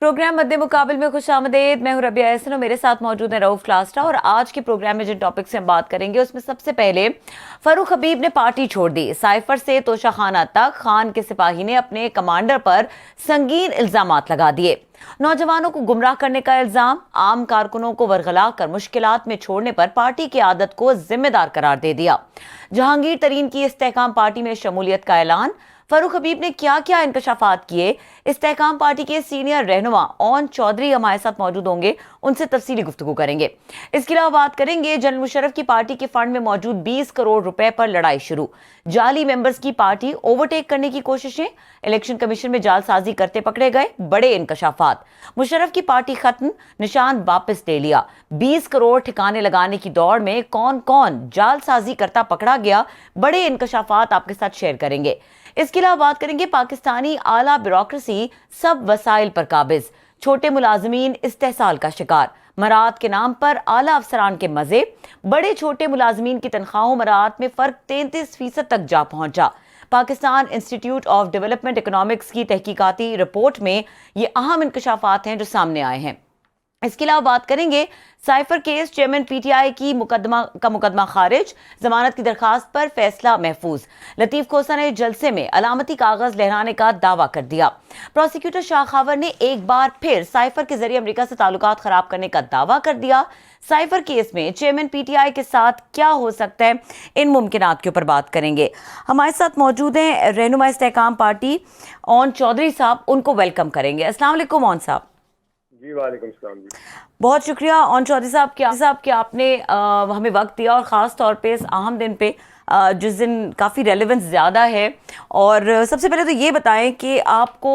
Programme मद्दे मुकाबिल में खुश आमदेद। मैं हूं रबिया एहसन और मेरे साथ मौजूद है रऊफ क्लास्टा। और आज के प्रोग्राम में जिन टॉपिक से हम बात करेंगे उसमें सबसे पहले फरूख हबीब ने पार्टी छोड़ दी। साइफर से तोशाखाना तक खान के सिपाही ने अपने कमांडर पर संगीन इल्जामात लगा दिए। नौजवानों को गुमराह करने का इल्जाम, आम कारकुनों को वरगला कर मुश्किलात में छोड़ने पर पार्टी की आदत को जिम्मेदार करार दे दिया। जहांगीर तरीन की इस्तेहकाम पार्टी में शमूलियत का ऐलान। फरूख हबीब ने क्या क्या इंकशाफात किए, इस्तेहकाम पार्टी के सीनियर रहनुमा ओन चौधरी हमारे साथ मौजूद होंगे, उनसे तफसीली गुफ्तगू करेंगे। इसके अलावा बात करेंगे जनरल मुशर्रफ की पार्टी के फंड में मौजूद 20 करोड़ रुपए पर लड़ाई शुरू। जाली मेंबर्स की पार्टी ओवरटेक करने की कोशिशें, इलेक्शन कमीशन में जालसाजी करते पकड़े गए, बड़े इंकशाफात। मुशर्रफ की पार्टी खत्म, निशान वापस ले लिया। 20 करोड़ ठिकाने लगाने की दौड़ में कौन कौन जालसाजी करता पकड़ा गया, बड़े इंकशाफात आपके साथ शेयर करेंगे। इसके अलावा बात करेंगे पाकिस्तानी आला ब्यूरोक्रेसी सब वसाइल पर काबिज, छोटे मुलाजमीन इस्तेहसाल का शिकार, मरात के नाम पर आला अफसरान के मजे, बड़े छोटे मुलाजमीन की तनख्वाहों मरात में फर्क 33% तक जा पहुंचा। Pakistan institute of development economics की तहकीकाती रिपोर्ट में ये अहम इंकशाफात हैं जो सामने आए हैं। इसके अलावा बात करेंगे साइफर केस, चेयरमैन पीटीआई की मुकदमा खारिज, जमानत की दरखास्त पर फैसला महफूज। लतीफ खोसा ने जलसे में अलामती कागज लहराने का दावा कर दिया। प्रोसिक्यूटर शाखावर ने एक बार फिर साइफर के जरिए अमेरिका से ताल्लुकात खराब करने का दावा कर दिया। साइफर केस में चेयरमैन पीटीआई के साथ क्या हो सकता है, इन मुमकिनात के ऊपर बात करेंगे। हमारे साथ मौजूद हैं रहनुमा इस्तेहकाम पार्टी ओन चौधरी साहब, उनको वेलकम करेंगे। अस्सलाम वालेकुम ओन साहब। जी वालेकुम सलाम जी। बहुत शुक्रिया ओन चौधरी साहब कि आपने हमें वक्त दिया, और ख़ास तौर पे इस अहम दिन पे जिस दिन काफ़ी रेलेवेंस ज़्यादा है। और सबसे पहले तो ये बताएं कि आपको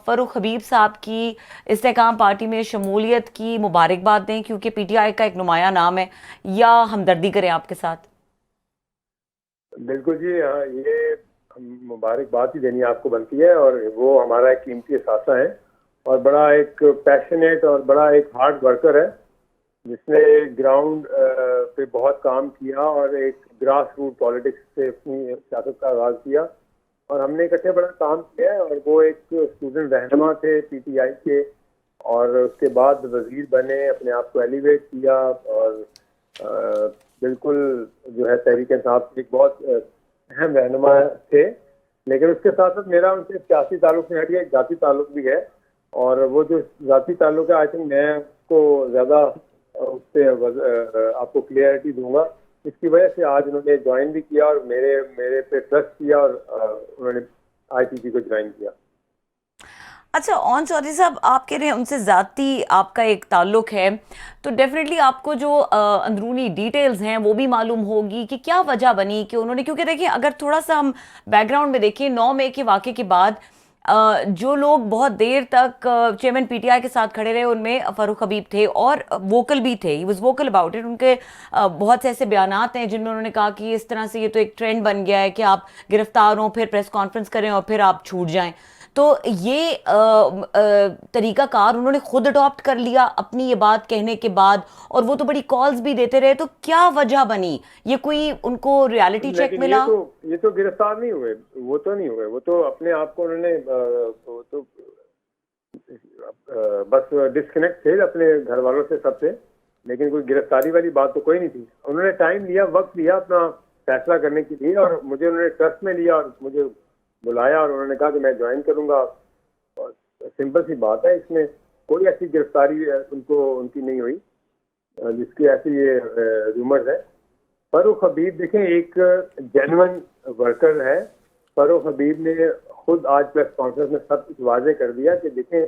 फ़रूख हबीब साहब की इस्तेहकाम पार्टी में शमूलियत की मुबारकबाद दें, क्योंकि पीटीआई का एक नुमाया नाम है, या हमदर्दी करें आपके साथ? बिल्कुल जी, ये मुबारकबाद ही देनी आपको बनती है, और वो हमारा एक कीमती एहसासा है और बड़ा एक पैशनेट और बड़ा एक हार्ड वर्कर है, जिसने ग्राउंड पे बहुत काम किया और एक ग्रास रूट पॉलिटिक्स से अपनी सियासत का आगाज़ किया, और हमने इकट्ठे बड़ा काम किया है। और वो एक स्टूडेंट रहनुमा थे पीटीआई के, और उसके बाद वजीर बने, अपने आप को एलिवेट किया, और बिल्कुल जो है तहरीक इंसाफ के एक बहुत अहम रहनुमा थे। लेकिन उसके साथ साथ मेरा उनसे सियासी ताल्लुक से हट के एक जाती ताल्लुक भी है, और वो जो जाती ताल्लुक है, आई थिंक मैं उसको ज़्यादा उससे आपको क्लियरिटी दूंगा। इसकी वजह से आज उन्होंने ज्वाइन भी किया और मेरे पे ट्रस्ट किया, और उन्होंने आईटीसी को ज्वाइन किया। अच्छा ओन चौधरी साहब, आप कह रहे हैं उनसे ज़ाती आपका एक ताल्लुक है, तो डेफिनेटली आपको जो अंदरूनी डिटेल्स हैं वो भी मालूम होगी कि क्या वजह बनी कि उन्होंने, क्योंकि देखिए अगर थोड़ा सा हम बैकग्राउंड में देखें, 9 मई के वाक़े के बाद जो लोग बहुत देर तक चेयरमैन पीटीआई के साथ खड़े रहे, उनमें फरूख हबीब थे और वोकल भी थे। He was vocal about it. उनके बहुत से ऐसे बयानात हैं जिनमें उन्होंने कहा कि इस तरह से ये तो एक ट्रेंड बन गया है कि आप गिरफ्तार हों, फिर प्रेस कॉन्फ्रेंस करें और फिर आप छूट जाएं। तो ये तरीकाकार उन्होंने खुद अडॉप्ट कर लिया अपनी ये बात कहने के बाद, और वो तो बड़ी कॉल्स भी देते रहे। तो क्या वजह बनी? ये कोई उनको रियलिटी चेक मिला? ये तो गिरफ्तार नहीं हुए, वो तो नहीं हुए, वो तो अपने आप को उन्होंने बस डिस्कनेक्ट थे अपने घर वालों से, सबसे। लेकिन कोई गिरफ्तारी वाली बात तो कोई नहीं थी। उन्होंने टाइम लिया, वक्त लिया अपना फैसला करने के लिए, और मुझे उन्होंने ट्रस्ट में लिया और मुझे बुलाया, और उन्होंने कहा कि मैं ज्वाइन करूंगा। और सिंपल सी बात है, इसमें कोई ऐसी गिरफ्तारी उनकी नहीं हुई जिसकी ऐसी ये रूमर्स है। फरूख हबीब देखें एक जेन्युइन वर्कर है। फरूख हबीब ने खुद आज प्रेस कॉन्फ्रेंस में सब कुछ वाजे कर दिया कि देखें,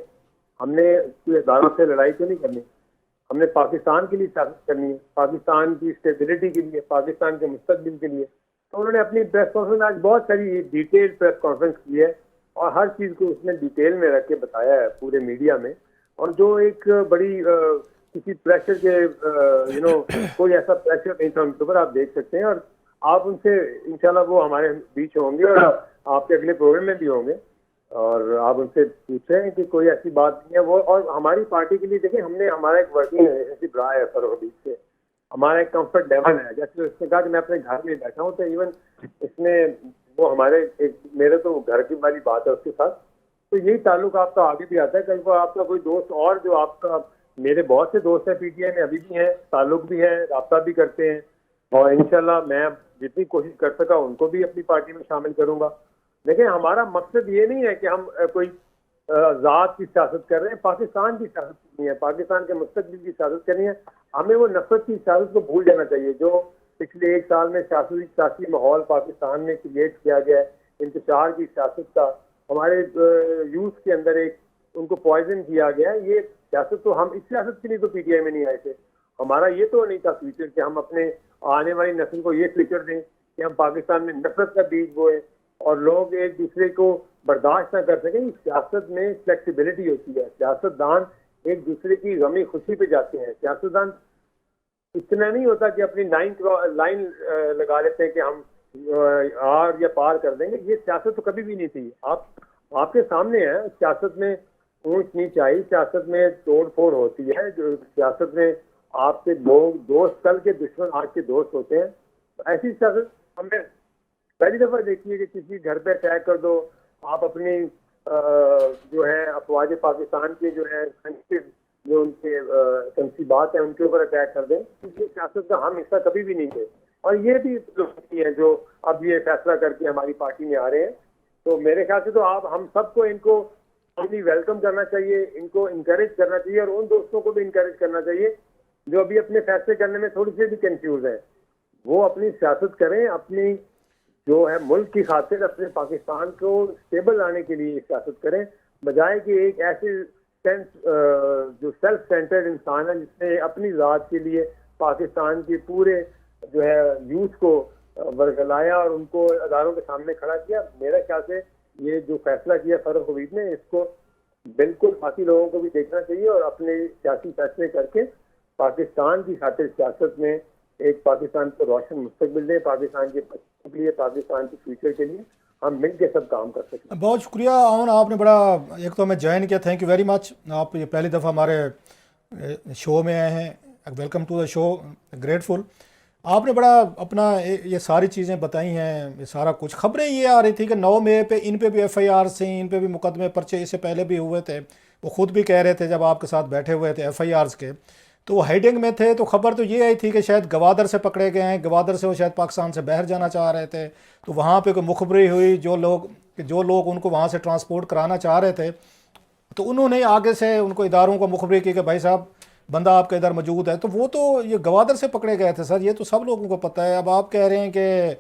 हमने कोई अदालतों से लड़ाई क्यों नहीं करनी, हमने पाकिस्तान के लिए सियासत करनी है, पाकिस्तान की स्टेबिलिटी के लिए, पाकिस्तान के मुस्तकबिल के लिए। तो उन्होंने अपनी प्रेस कॉन्फ्रेंस में आज बहुत सारी डिटेल्ड प्रेस कॉन्फ्रेंस की है, और हर चीज़ को उसने डिटेल में रख के बताया है पूरे मीडिया में। और जो एक बड़ी किसी प्रेशर के कोई ऐसा प्रेशर नहीं था उनके ऊपर, आप देख सकते हैं। और आप उनसे इंशाल्लाह वो हमारे बीच होंगे और आपके अगले प्रोग्राम में भी होंगे, और आप उनसे पूछें कि कोई ऐसी बात नहीं है। वो और हमारी पार्टी के लिए देखें, हमारा एक वर्किंग रिलेशनशिप रहा है फरूख हबीब से, हमारा एक कंफर्ट लेवल है। जैसे उसने कहा कि मैं अपने घर में बैठा हूँ, तो इवन इसने वो हमारे मेरे तो घर की वाली बात है उसके साथ, تو یہی تعلق آپ کا آگے بھی آتا ہے. کل کو آپ کا کوئی دوست اور جو آپ کا, میرے بہت سے دوست ہیں پی ٹی آئی میں ابھی بھی ہیں, تعلق بھی ہے, رابطہ بھی کرتے ہیں, اور انشاءاللہ میں جتنی کوشش کر سکا ان کو بھی اپنی پارٹی میں شامل کروں گا. لیکن ہمارا مقصد یہ نہیں ہے کہ ہم کوئی ذات کی سیاست کر رہے ہیں, پاکستان کی سیاست کرنی ہے, پاکستان کے مستقبل کی سیاست کرنی ہے. ہمیں وہ نفرت کی سیاست کو بھول جانا چاہیے جو پچھلے 1 سال میں سیاسی ماحول پاکستان میں کریٹ کیا گیا ہے, انتشار کی سیاست کا, ہمارے یوتھ کے اندر ایک ان کو پوائزن کیا گیا ہے. یہ سیاست تو ہم اس سیاست کے لیے تو پی ٹی آئی میں نہیں آئے تھے. ہمارا یہ تو نہیں تھا فیوچر کہ ہم اپنے آنے والی نسل کو یہ فیوچر دیں کہ ہم پاکستان میں نفرت کا بیج بوئیں اور لوگ ایک دوسرے کو برداشت نہ کر سکیں. سیاست میں فلیکسیبلٹی ہوتی ہے, سیاست دان ایک دوسرے کی غمی خوشی پہ جاتے ہیں. سیاست دان اتنا نہیں ہوتا کہ اپنی لائن لگا لیتے ہیں کہ ہم آر یا پار کر دیں گے. یہ سیاست تو کبھی بھی نہیں تھی. آپ کے سامنے ہے, سیاست میں اونچ نیچ آئی, سیاست میں توڑ پھوڑ ہوتی ہے, جو سیاست میں آپ کے لوگ دوست کل کے دشمن آج کے دوست ہوتے ہیں. ایسی سیاست ہم نے پہلی دفعہ دیکھی ہے کہ کسی گھر پہ اٹیک کر دو, آپ اپنی جو ہے افواج پاکستان کے جو ہے جو ان کے تنصیبات ہیں ان کے اوپر اٹیک کر دیں. کسی سیاست کا ہم حصہ کبھی بھی نہیں تھے, اور یہ بھی لوگ ہیں جو اب یہ فیصلہ کر کے ہماری پارٹی میں آ رہے ہیں. تو میرے خیال سے تو ہم سب کو ان کو ویلکم کرنا چاہیے, ان کو انکریج کرنا چاہیے, اور ان دوستوں کو بھی انکریج کرنا چاہیے جو ابھی اپنے فیصلے کرنے میں تھوڑی سی بھی کنفیوز ہیں. وہ اپنی سیاست کریں, اپنی جو ہے ملک کی خاطر, اپنے پاکستان کو اسٹیبل لانے کے لیے سیاست کریں, بجائے کہ ایک ایسے جو سیلف سینٹرڈ انسان ہے جس نے اپنی ذات کے لیے پاکستان کے پورے جو ہے یوتھ کو ورگلایا اور ان کو اداروں کے سامنے کھڑا کیا. میرے خیال سے یہ جو فیصلہ کیا فاروق حبیب نے, اس کو بالکل باقی لوگوں کو بھی دیکھنا چاہیے اور اپنے سیاسی فیصلے کر کے پاکستان کی خاطر سیاست میں ایک پاکستان کو روشن مستقبل دیں, پاکستان کے بچوں کے لیے, پاکستان کے فیوچر کے لیے ہم مل کے سب کام کر سکیں. بہت شکریہ آون, آپ نے بڑا, ایک تو ہمیں جوائن کیا, تھینک یو ویری مچ. آپ یہ پہلی دفعہ ہمارے شو میں آئے ہیں, welcome to the show, grateful. آپ نے بڑا اپنا یہ ساری چیزیں بتائی ہیں, یہ سارا کچھ. خبریں یہ آ رہی تھی کہ 9 مئی پہ ان پہ بھی ایف آئی آر سے, ان پہ بھی مقدمے پرچے اس سے پہلے بھی ہوئے تھے. وہ خود بھی کہہ رہے تھے جب آپ کے ساتھ بیٹھے ہوئے تھے ایف آئی آرز کے, تو وہ ہائیڈنگ میں تھے. تو خبر تو یہ آئی تھی کہ شاید گوادر سے پکڑے گئے ہیں, گوادر سے وہ شاید پاکستان سے باہر جانا چاہ رہے تھے. تو وہاں پہ کوئی مخبری ہوئی, جو لوگ ان کو وہاں سے ٹرانسپورٹ کرانا چاہ رہے تھے, تو انہوں نے آگے سے ان کو اداروں کو مخبری کی کہ بھائی صاحب بندہ آپ کے ادھر موجود ہے. تو وہ تو یہ گوادر سے پکڑے گئے تھے سر, یہ تو سب لوگوں کو پتہ ہے. اب آپ کہہ رہے ہیں کہ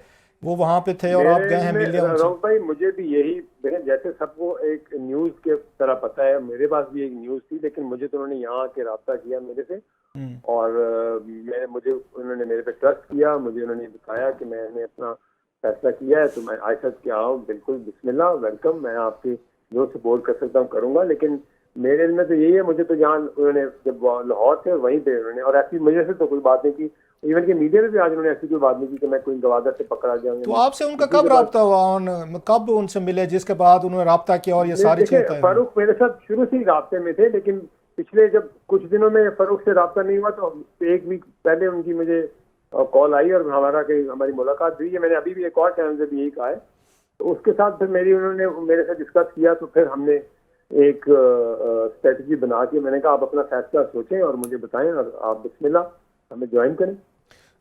وہ وہاں پہ تھے اور آپ گئے ہیں ملے ان سے. بھائی مجھے بھی یہی, جیسے سب کو ایک نیوز کے طرح پتہ ہے, میرے پاس بھی ایک نیوز تھی, لیکن مجھے تو انہوں نے یہاں کے رابطہ کیا میرے سے, اور انہوں نے میرے پہ ٹرسٹ کیا. مجھے انہوں نے بتایا کہ میں نے اپنا فیصلہ کیا ہے, تو میں آج تک کیا آؤں, بالکل بسم اللہ, ویلکم, میں آپ کی جو سپورٹ کر سکتا ہوں کروں گا. لیکن میرے علم میں تو یہی ہے, مجھے تو جہاں انہوں نے جب لاہور تھے وہیں پہ انہوں نے, اور ایسی مجھے سے تو کوئی بات نہیں کی, ایون کہ میڈیا میں بھی آج انہوں نے ایسی کوئی بات نہیں کی کہ میں کوئی گوادر سے پکڑا گیا ہوں. تو آپ سے ان کا کب رابطہ ہوا, کب ان سے ملے جس کے بعد انہوں نے رابطہ کیا اور یہ ساری چیزیں؟ فاروق میرے ساتھ شروع سے ہی رابطے میں تھے, لیکن پچھلے جب کچھ دنوں میں فاروق سے رابطہ نہیں ہوا تو 1 ویک پہلے ان کی مجھے کال آئی اور ہماری ملاقات ہوئی ہے. میں نے ابھی بھی ایک اور چینل سے بھی یہی کہا ہے. تو اس کے ساتھ پھر انہوں نے میرے سے ڈسکس کیا, تو پھر ہم نے ایک اسٹریٹجی بنا کے, میں نے کہا آپ اپنا فیصلہ سوچیں اور مجھے بتائیں, اور آپ بسم اللہ ہمیں جوائن کریں.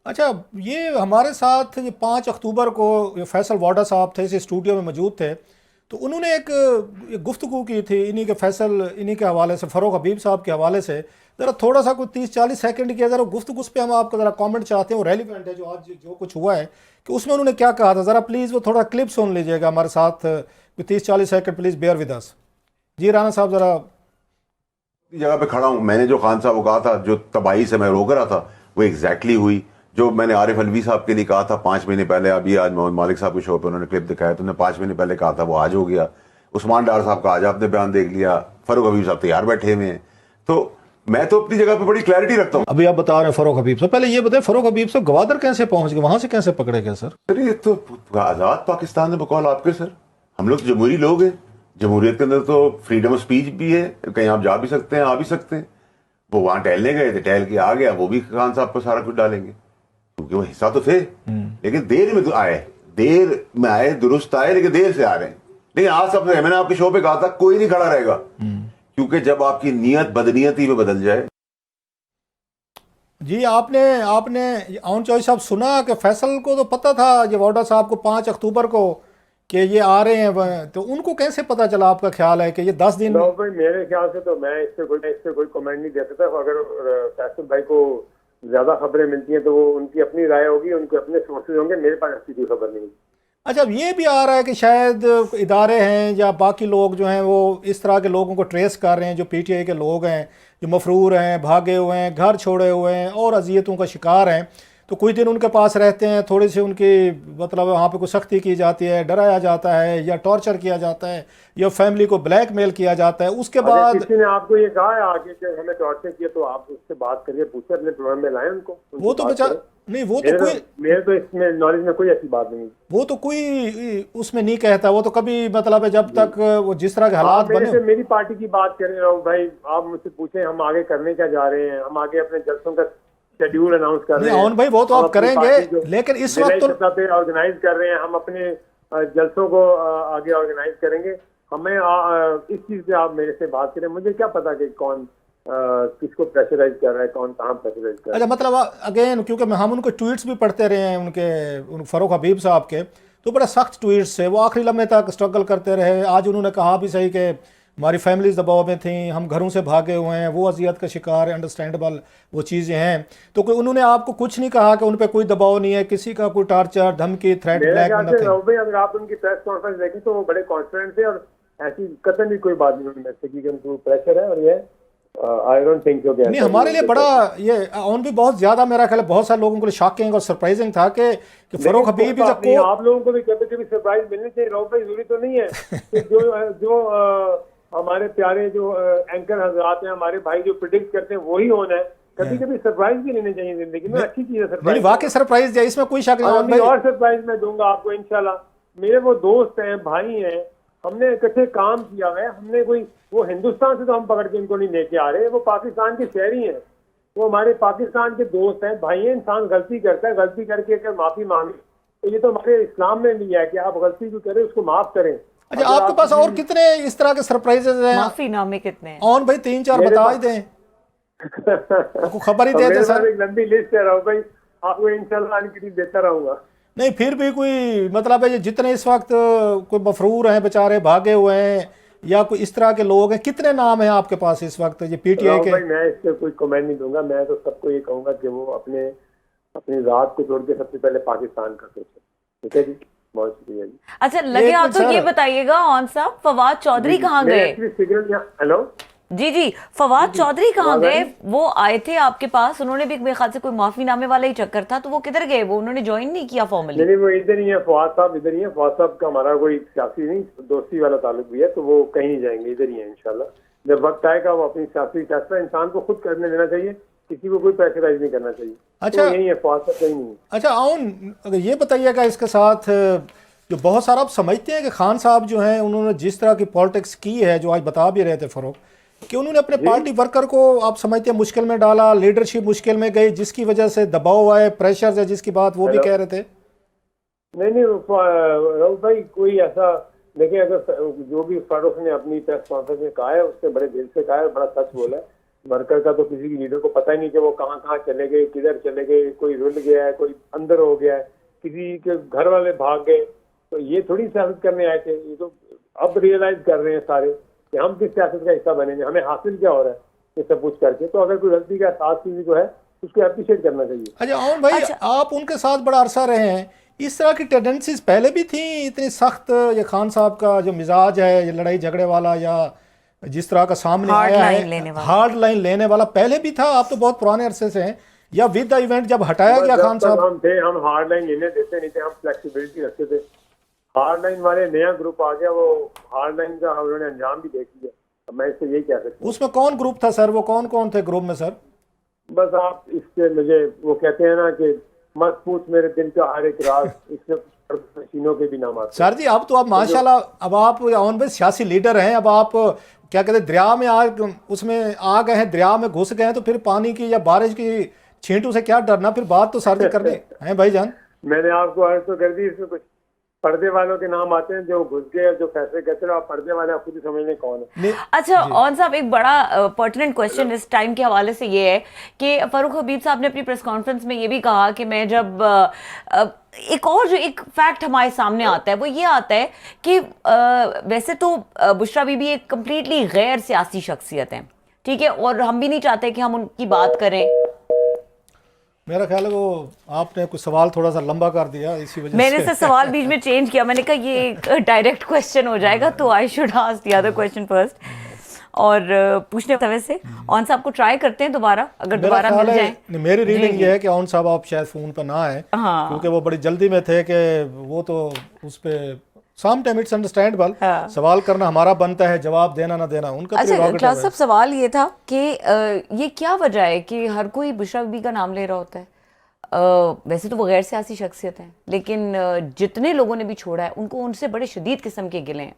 اچھا, یہ ہمارے ساتھ 5 اکتوبر کو فیصل واڈا صاحب تھے, اس اسٹوڈیو میں موجود تھے, تو انہوں نے ایک گفتگو کی تھی انہی کے حوالے سے, فاروق حبیب صاحب کے حوالے سے. ذرا تھوڑا سا کوئی 30-40 سیکنڈ کی ذرا گفتگو, اس پہ ہم آپ کا ذرا کامنٹ چاہتے ہیں, وہ ریلیونٹ ہے جو آج جو کچھ ہوا ہے, کہ اس میں انہوں نے کیا کہا تھا. ذرا پلیز وہ تھوڑا کلپ سن لیجیے گا ہمارے ساتھ, 30-40 second please bear with us. جی رانا صاحب ذرا. جگہ پہ کھڑا ہوں, میں نے جو خان صاحب کو کہا تھا, جو تباہی سے میں روک رہا تھا, وہ ایگزیکٹلی ہوئی. جو میں نے عارف الوی صاحب کے لیے کہا تھا 5 مہینے پہلے, ابھی آج محمد مالک صاحب کے شو پہ انہوں نے کلپ دکھایا, تو انہوں نے 5 مہینے پہلے کہا تھا, وہ آج ہو گیا. عثمان ڈار صاحب کا آج آپ نے بیان دیکھ لیا, فاروق حبیب صاحب تیار بیٹھے ہوئے ہیں. تو میں تو اپنی جگہ پہ بڑی کلیئرٹی رکھتا ہوں. ابھی آپ بتا رہے ہیں فاروق حبیب صاحب, پہلے یہ بتائیں فاروق حبیب صاحب گوادر کیسے پہنچ گئے, وہاں سے کیسے پکڑے گئے سر؟ سر یہ تو آزاد پاکستان ہے بقول آپ کے. سر ہم لوگ تو جمہوری لوگ ہیں, جمہوریت کے اندر تو فریڈم آف اسپیچ بھی ہے, کہیں آپ جا بھی سکتے ہیں, آ بھی سکتے ہیں. وہ وہاں ٹہلنے گئے تھے, ٹہل کے آ گیا, وہ بھی خان صاحب پہ سارا کچھ ڈالیں گے کیونکہ وہ حصہ تو تھے. لیکن دیر میں تو آئے, دیر میں آئے, درست آئے, لیکن دیر سے آ رہے ہیں. لیکن آج سب سے میں نے آپ کے شو پہ کہا تھا کوئی نہیں کھڑا رہے گا, کیونکہ جب آپ کی نیت بدنیتی میں بدل جائے. جی آپ نے اون چوہدری صاحب سنا کہ فیصل کو تو پتہ تھا یہ ووڈا صاحب کو 5 اکتوبر کو کہ یہ آ رہے ہیں, تو ان کو کیسے پتہ چلا؟ آپ کا خیال ہے کہ یہ 10 دن میرے خیال سے تو میں اس سے کوئی کمنٹ نہیں دے سکتا. اگر فیصل بھائی کو زیادہ خبریں ملتی ہیں تو وہ ان کی اپنی رائے ہوگی, ان کے اپنے سورسز ہوں گے, میرے پاس ایسی کوئی خبر نہیں. اچھا اب یہ بھی آ رہا ہے کہ شاید ادارے ہیں یا باقی لوگ جو ہیں وہ اس طرح کے لوگوں کو ٹریس کر رہے ہیں, جو پی ٹی آئی کے لوگ ہیں جو مفرور ہیں, بھاگے ہوئے ہیں, گھر چھوڑے ہوئے ہیں اور اذیتوں کا شکار ہیں, تو کچھ دن ان کے پاس رہتے ہیں, تھوڑی سی ان کی مطلب وہاں پہ کوئی سختی کی جاتی ہے, ڈرایا جاتا ہے یا ٹارچر کیا جاتا ہے یا فیملی کو بلیک میل کیا جاتا ہے. اس کے بعد کسی نے آپ کو یہ کہا ہے آگے کہ ہمیں ٹارچر کیا, تو آپ اس سے بات کریے, پوچھیں, اپنے پروگرام میں لائیں ان کو. وہ تو بچا نہیں, وہ تو کوئی میرے تو اس میں نالج میں کوئی ایسی بات نہیں, وہ تو کوئی اس میں نہیں کہتا. وہ تو کبھی مطلب ہے جب تک وہ جس طرح کے حالات بنے. میری پارٹی کی بات کر رہے ہو بھائی, آپ مجھ سے پوچھیں ہم آگے کرنے کیا جا رہے ہیں, ہم آگے اپنے جلسوں کا شیڈیول اناؤنس کر رہے ہیں. نہیں بھائی وہ تو آپ کریں گے, لیکن اس وقت سطح پہ آرگنائز کر رہے ہیں, ہم اپنے جلسوں کو آگے آرگنائز کریں گے. ہمیں اس چیز پہ آپ میرے سے بات کریں, مجھے کیا پتا کہ کون کس کو پریشرائز کر رہا ہے, کون کہاں پریشرائز کر رہا ہے. اچھا مطلب اگین کیونکہ ہم ان کے ٹویٹس بھی پڑھتے رہے ہیں, ان کے فاروق حبیب صاحب کے, تو بڑا سخت ٹویٹس ہے, وہ آخری لمحے تک اسٹرگل کرتے رہے. آج انہوں نے کہا بھی صحیح کہ ہماری فیملیز دباؤ میں تھیں, ہم گھروں سے بھاگے ہوئے ہیں, وہ اذیت کا شکار ہے, انڈرسٹینڈیبل وہ چیزیں ہیں. تو کوئی انہوں نے آپ کو کچھ نہیں کہا کہ ان پہ کوئی دباؤ نہیں ہے, کسی کا کوئی ٹارچر, دھمکی, تھریٹ, بلیک میل نتھنگ؟ اگر آپ ان کی پریس کانفرنس دیکھیں تو وہ بڑے کانفیڈنٹ تھے, اور ایسی قطعاً بھی کوئی بات نہیں انہوں نے کی کہ ان کو پریشر ہے. اور یہ آئی ڈونٹ تھنک کہ نہیں, ہمارے لیے بڑا یہ اون بھی بہت زیادہ میرا خیال ہے بہت سارے لوگوں کو شاکنگ اور سرپرائزنگ تھا کہ فاروق حبیب آپ لوگوں کو بھی کبھی کبھی سرپرائز ملنی چاہیے. راؤ بھائی ضروری تو نہیں ہے کہ جو ہمارے پیارے جو اینکر حضرات ہیں, ہمارے بھائی جو پریڈکٹ کرتے ہیں وہی ہونا ہے. کبھی کبھی سرپرائز بھی لینے چاہیے زندگی میں, اچھی چیز ہے سرپرائز. واقعی سرپرائز ہے, اس میں کوئی شک نہیں. اور سرپرائز میں دوں گا آپ کو انشاءاللہ. میرے وہ دوست ہیں, بھائی ہیں, ہم نے اکٹھے کام کیا ہے. ہم نے کوئی وہ ہندوستان سے تو ہم پکڑ کے ان کو نہیں لے کے آ رہے, وہ پاکستان کے شہری ہیں, وہ ہمارے پاکستان کے دوست ہیں, بھائی ہیں. انسان غلطی کرتا ہے, غلطی کر کے اگر معافی مانگے تو یہ تو ہمارے اسلام میں بھی ہے کہ آپ غلطی جو کریں اس کو معاف کریں. اچھا آپ کے پاس اور کتنے اس طرح کے سرپرائزز ہیں؟ معافی نامے کتنے ہیں؟ اون بھائی 3-4 بتا ہی دیں, کو خبر ہی دے دیں سر. ایک لمبی لسٹ ہے راؤ بھائی, آپ کو انشاءاللہ آنے کی دیتا رہوں گا. نہیں پھر بھی کوئی مطلب ہے جتنے اس وقت کوئی مفرور ہیں بیچارے, بھاگے ہوئے ہیں, یا کوئی اس طرح کے لوگ ہیں, کتنے نام ہیں آپ کے پاس اس وقت یہ پی ٹی آئی کے؟ میں اس پہ کوئی کمنٹ نہیں دوں گا. میں تو سب کو یہ کہوں گا کہ وہ اپنی ذات کو چھوڑ کے سب سے پہلے پاکستان کا سوچیں. ٹھیک ہے جی, بہت شکریہ جی. اچھا لگے آپ تو یہ بتائیے گا اون صاحب, فواد چودھری کہاں گئے؟ ہیلو جی فواد چودھری کہاں گئے؟ وہ آئے تھے آپ کے پاس, انہوں نے بھی میرے خیال سے کوئی معافی نامے والا ہی چکر تھا, تو وہ کدھر گئے؟ وہ انہوں نے جوائن نہیں کیا فارملی؟ نہیں, وہ ادھر ہی ہے. فواد صاحب ادھر ہی ہے. فواد صاحب کا ہمارا کوئی سیاسی نہیں, دوستی والا تعلق بھی ہے, تو وہ کہیں نہیں جائیں گے, ادھر ہی ہیں انشاءاللہ. جب وقت آئے گا وہ اپنی سیاسی فیصلہ انسان کو خود کرنے دینا چاہیے, کسی کو کوئی پریشرائز نہیں کرنا چاہیے. اچھا یہی ہے فواد صاحب, کہیں نہیں. اچھا اون یہ بتائیے گا اس کے ساتھ جو بہت سارا آپ سمجھتے ہیں کہ خان صاحب جو ہیں انہوں نے جس طرح کی پالیٹکس کی ہے, جو آج بتا بھی رہے تھے فاروق, کہ انہوں نے اپنے پارٹی ورکر کو آپ سمجھتے ہیں مشکل میں ڈالا, لیڈرشپ مشکل میں گئی, جس کی وجہ سے دباؤ آئے, پریشر ہے, جس کی بات وہ بھی کہہ رہے تھے. نہیں راؤ بھائی کوئی ایسا دیکھیں, اگر جو بھی فاروق نے اپنی پریس کانفرنس میں کہا ہے اس سے بڑے دل سے کہا ہے, بڑا سچ بولا ہے. ورکر کا تو کسی بھی لیڈر کو پتہ ہی نہیں کہ وہ کہاں کہاں چلے گئے, کدھر چلے گئے, کوئی رل گیا ہے, کوئی اندر ہو گیا ہے, کسی کے گھر والے بھاگ گئے. تو یہ تھوڑی سیاست کرنے آئے تھے, یہ تو اب ریئلائز کر رہے ہیں سارے کہ ہم کس سیاست کا حصہ بنے گے, ہمیں حاصل کیا ہو رہا ہے یہ سب کچھ کر کے. تو اگر کوئی غلطی کا احساس کسی کو ہے اس کو اپریشیٹ کرنا چاہیے. اچھا اون بھائی آپ ان کے ساتھ بڑا عرصہ رہے ہیں, اس طرح کی ٹینڈنسیز پہلے بھی تھیں اتنی سخت؟ یہ خان صاحب کا جو مزاج ہے, یہ لڑائی جھگڑے والا یا جس طرح کا سامنے آیا ہے, ہارڈ لائن لینے والا, پہلے بھی تھا؟ آپ تو بہت پرانے عرصے سے ہیں, یا ود دا ایونٹ جب ہٹایا گیا خان صاحب؟ ہم تھے, ہم ہارڈ لائن لینے دیتے نہیں تھے, ہم فلیکسیبلٹی رکھتے تھے. ہارڈ لائن والے نیا گروپ آ گیا, وہ ہارڈ لائن کا انہوں نے انجام بھی دیکھ لیا. میں اس سے یہی کہہ سکتا ہوں. اس میں کون گروپ تھا سر, وہ کون تھے گروپ میں سر؟ بس آپ اس سے مجھے وہ کہتے ہیں نا کہ مت پوچھ میرے دل کا ہر ایک راز, اس سے مشینوں کے بھی نام آتے. سر جی اب تو آپ ماشاءاللہ, اب آپ اون بھائی سیاسی لیڈر ہیں, اب آپ کیا کہتے ہیں دریا میں اس میں آ گئے ہیں, دریا میں گھس گئے ہیں, تو پھر پانی کی یا بارش کی چھینٹوں سے کیا ڈرنا, پھر بات تو سر جی کرنی ہے بھائی جان. میں نے آپ کو عرض تو کر دی, اس میں کچھ पर्दे वालों के नाम आते हैं जो घुस गए, जो फैसले करते हैं, आप पर्दे वाले आप खुद ही समझ लें कौन है। अच्छा औन साहब, एक बड़ा पर्टिनेंट क्वेश्चन इस टाइम के हवाले से ये है कि फारूक हबीब साहब ने अपनी प्रेस कॉन्फ्रेंस में ये भी कहा कि मैं जब एक और जो एक फैक्ट हमारे सामने आता है वो ये आता है कि वैसे तो बुशरा बीबी एक कम्प्लीटली गैर सियासी शख्सियत है, ठीक है, और हम भी नहीं चाहते कि हम उनकी बात करें। मेरा ख्याल है वो आपने कुछ सवाल थोड़ा सा लंबा कर दिया, इसी वजह मैंने से सवाल बीच में चेंज किया, मैंने कहा ये एक डायरेक्ट क्वेश्चन हो जाएगा तो I should ask the other question first, और पूछने वैसे ऑन साहब को ट्राई करते हैं दोबारा, अगर दोबारा मिल जाए। मेरी रीडिंग ये है कि ऑन साहब आप शायद फ़ोन पर ना आए, क्योंकि वो बड़ी जल्दी में थे कि वो तो उस पर सम टाइम इट्स अंडरस्टैंडेबल, सवाल करना हमारा बनता है, जवाब देना ना देना उनका। अच्छा क्लास साहब, सवाल ये था कि ये क्या वजह है कि हर कोई बुशरा बीबी का नाम ले रहा होता है? वैसे तो वो गैर सियासी शख्सियत हैं, लेकिन जितने लोगों ने भी छोड़ा है उनको उनसे बड़े शदीद किस्म के गिले हैं।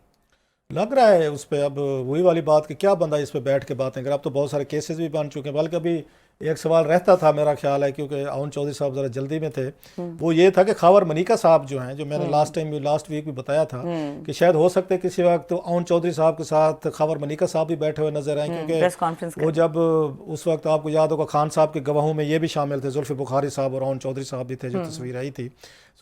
लग रहा है उस पर अब वही वाली बात कि क्या बंदा इस पे बैठ के बातें करे। अब तो बहुत सारे केसेस भी बन चुके हैं, बल्कि अभी एक सवाल रहता था मेरा ख्याल है, क्योंकि आउन चौधरी साहब ज़रा जल्दी में थे, वो ये था कि खबर मनिका साहब जो हैं, जो मैंने लास्ट वीक भी बताया था कि शायद हो सकते किसी वक्त तो आउन चौधरी साहब के साथ खबर मनिका साहब भी बैठे हुए नजर आए, क्योंकि वो जब उस वक्त आपको याद होगा खान साहब के गवाहों में ये भी शामिल थे, जुल्फ़ी बुखारी साहब और आउन चौधरी साहब भी थे जो तस्वीर आई थी।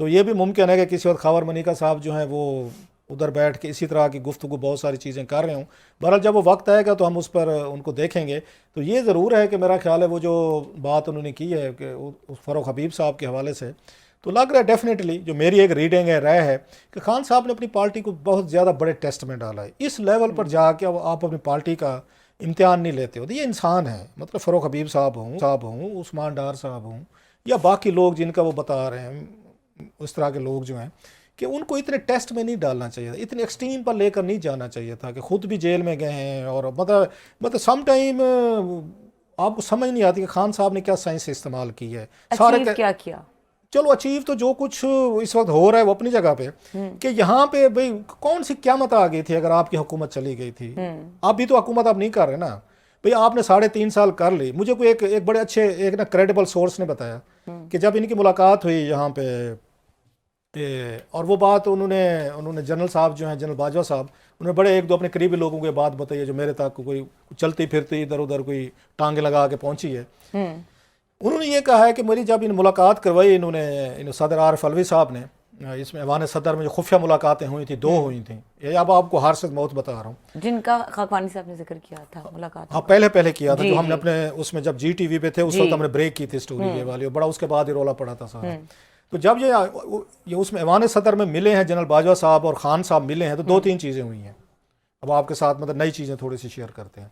तो ये भी मुमकिन है कि किसी वक्त खबर मनिका साहब जो हैं वो उधर बैठ के इसी तरह की गुफ्तगू बहुत सारी चीज़ें कर रहे हूँ। बहरहाल जब वो वक्त आएगा तो हम उस पर उनको देखेंगे। तो ये ज़रूर है कि मेरा ख्याल है वो जो बात उन्होंने की है कि उस फारूक हबीब साहब के हवाले से, तो लग रहा है डेफिनेटली, जो मेरी एक रीडिंग है, राय है कि खान साहब ने अपनी पार्टी को बहुत ज़्यादा बड़े टेस्ट में डाला है। इस लेवल पर जाके अब आप अपनी पार्टी का इम्तिहान नहीं लेते हो। तो ये इंसान है, मतलब फ़ारूक हबीब साहब हूँ, उस्मान डार साहब हूँ, या बाकी लोग जिनका वो बता रहे हैं, उस तरह के लोग जो हैं, कि उनको इतने टेस्ट में नहीं डालना चाहिए था, इतने एक्सट्रीम पर लेकर नहीं जाना चाहिए था कि खुद भी जेल में गए हैं। और मतलब सम टाइम आपको समझ नहीं आती कि खान साहब ने क्या साइंस इस्तेमाल की है, सारे क्या किया। चलो अचीव तो जो कुछ इस वक्त हो रहा है वो अपनी जगह पे, कि यहाँ पे भाई कौन सी क़यामत आ गई थी अगर आपकी हुकूमत चली गई थी। आप भी तो हुकूमत आप नहीं कर रहे ना भाई, आपने 3.5 साल कर ली। मुझे कोई एक बड़े अच्छे एक ना क्रेडिबल सोर्स ने बताया कि जब इनकी मुलाकात हुई यहाँ पे, और वो बात उन्होंने जनरल साहब जो हैं, जनरल बाजवा साहब, उन्होंने बड़े एक दो अपने करीबी लोगों की बात बताई है जो मेरे तक कोई चलती फिरती इधर उधर कोई टांगे लगा के पहुंची है। उन्होंने ये कहा है कि मेरी जब इन मुलाकात करवाई इन्होंने सदर आरिफ अलवी साहब ने, इसमें ऐवान सदर में जो खुफिया मुलाकातें हुई थी, 2 हुई थी, ये अब आपको हर से मौत बता रहा हूँ, जिनका खाकवानी साहब ने जिक्र किया था मुलाकात। हाँ, पहले किया था, जो हमने अपने उसमें जब GTV पे थे उस वक्त हमने ब्रेक की थी स्टोरी ये वाली, और बड़ा उसके बाद ही रोला पड़ा था सारा। तो जब ये उसमें ऐवान सदर में मिले हैं, जनरल बाजवा साहब और खान साहब मिले हैं, तो 2-3 चीज़ें हुई हैं। अब आपके साथ मतलब नई चीज़ें थोड़ी सी शेयर करते हैं।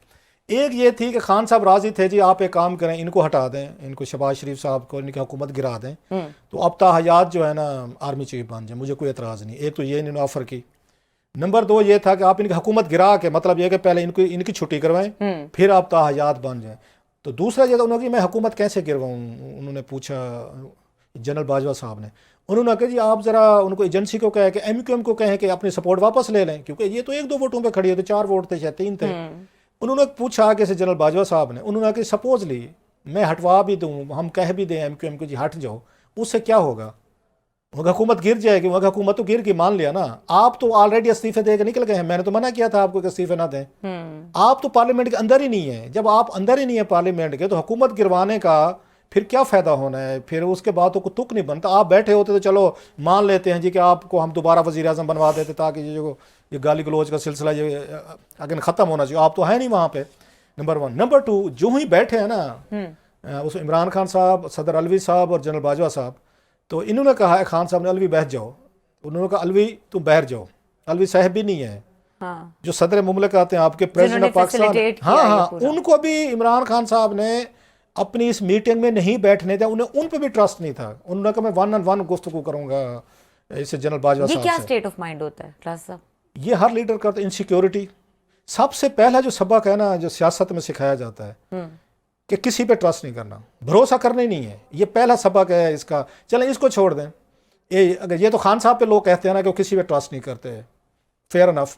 एक ये थी कि खान साहब राजी थे, जी आप एक काम करें, इनको हटा दें, इनको शहबाज शरीफ साहब को, इनकी हुकूमत गिरा दें, तो अब ताहयात जो है ना आर्मी चीफ बन जाए, मुझे कोई एतराज़ नहीं। एक तो ये इन्होंने ऑफ़र की। नंबर 2 ये था कि आप इनकी हुकूमत गिरा के, मतलब ये कि पहले इनकी छुट्टी करवाएं, फिर आप ताहयात बन जाएँ। तो दूसरा ये था, उन्होंने मैं हुकूमत कैसे गिरवाऊँ, उन्होंने पूछा जनरल बाजवा साहब ने। उन्होंने कहा जी आप ज़रा उनको एजेंसी को कहें कि MQM को कहें कि अपनी सपोर्ट वापस ले लें, क्योंकि ये तो 1-2 वोटों पे खड़ी है, तो 4 वोट थे या 3 थे। उन्होंने पूछा आगे से जनरल बाजवा साहब ने, उन्होंने कहा सपोजली मैं हटवा भी दूँ, हम कह भी दें MQM को जी हट जाओ, उससे क्या होगा, वह हुकूमत गिर जाएगी। वह हुकूमत तो गिर की मान लिया ना, आप तो ऑलरेडी इस्तीफे दे के निकल गए हैं। मैंने तो मना किया था आपको कि इस्तीफे ना दें। आप तो पार्लियामेंट के अंदर ही नहीं है। जब आप अंदर ही नहीं है पार्लियामेंट के, तो हुकूमत गिरवाने का फिर क्या फ़ायदा होना है, फिर उसके बाद तो तुक नहीं बनता। आप बैठे होते तो चलो मान लेते हैं जी कि आपको हम दोबारा वज़ीर-ए-आज़म बनवा देते, ताकि ये गाली गलौज का सिलसिला ये अगेन ख़त्म होना चाहिए। आप तो है नहीं वहाँ पे, नंबर 1। नंबर 2, जो ही बैठे हैं ना उस इमरान खान साहब, सदर अलवी साहब और जनरल बाजवा साहब, तो इन्होंने कहा है, खान साहब ने, अलवी बैठ जाओ, उन्होंने कहा अलवी तुम बैठ जाओ। अलवी साहब भी नहीं है, जो सदर मुमलिकत हैं आपके, प्रेसिडेंट ऑफ पाकिस्तान, हाँ, उनको भी इमरान खान साहब ने अपनी इस मीटिंग में नहीं बैठने दिया। उन्हें उन पे भी ट्रस्ट नहीं था। उन्होंने कहा मैं 1-on-1 गुफ्तगू करूंगा इससे जनरल बाजवा साहब से। ये क्या स्टेट ऑफ माइंड होता है क्लास साहब? ये हर लीडर करता है। इनसिक्योरिटी सबसे पहला जो सबक है ना, जो सियासत में सिखाया जाता है कि किसी पे ट्रस्ट नहीं करना, भरोसा करना ही नहीं है। ये पहला सबक है इसका। चलें इसको छोड़ दें, ये तो खान साहब पे लोग कहते हैं ना कि वो किसी पे ट्रस्ट नहीं करते, फेयर इनफ।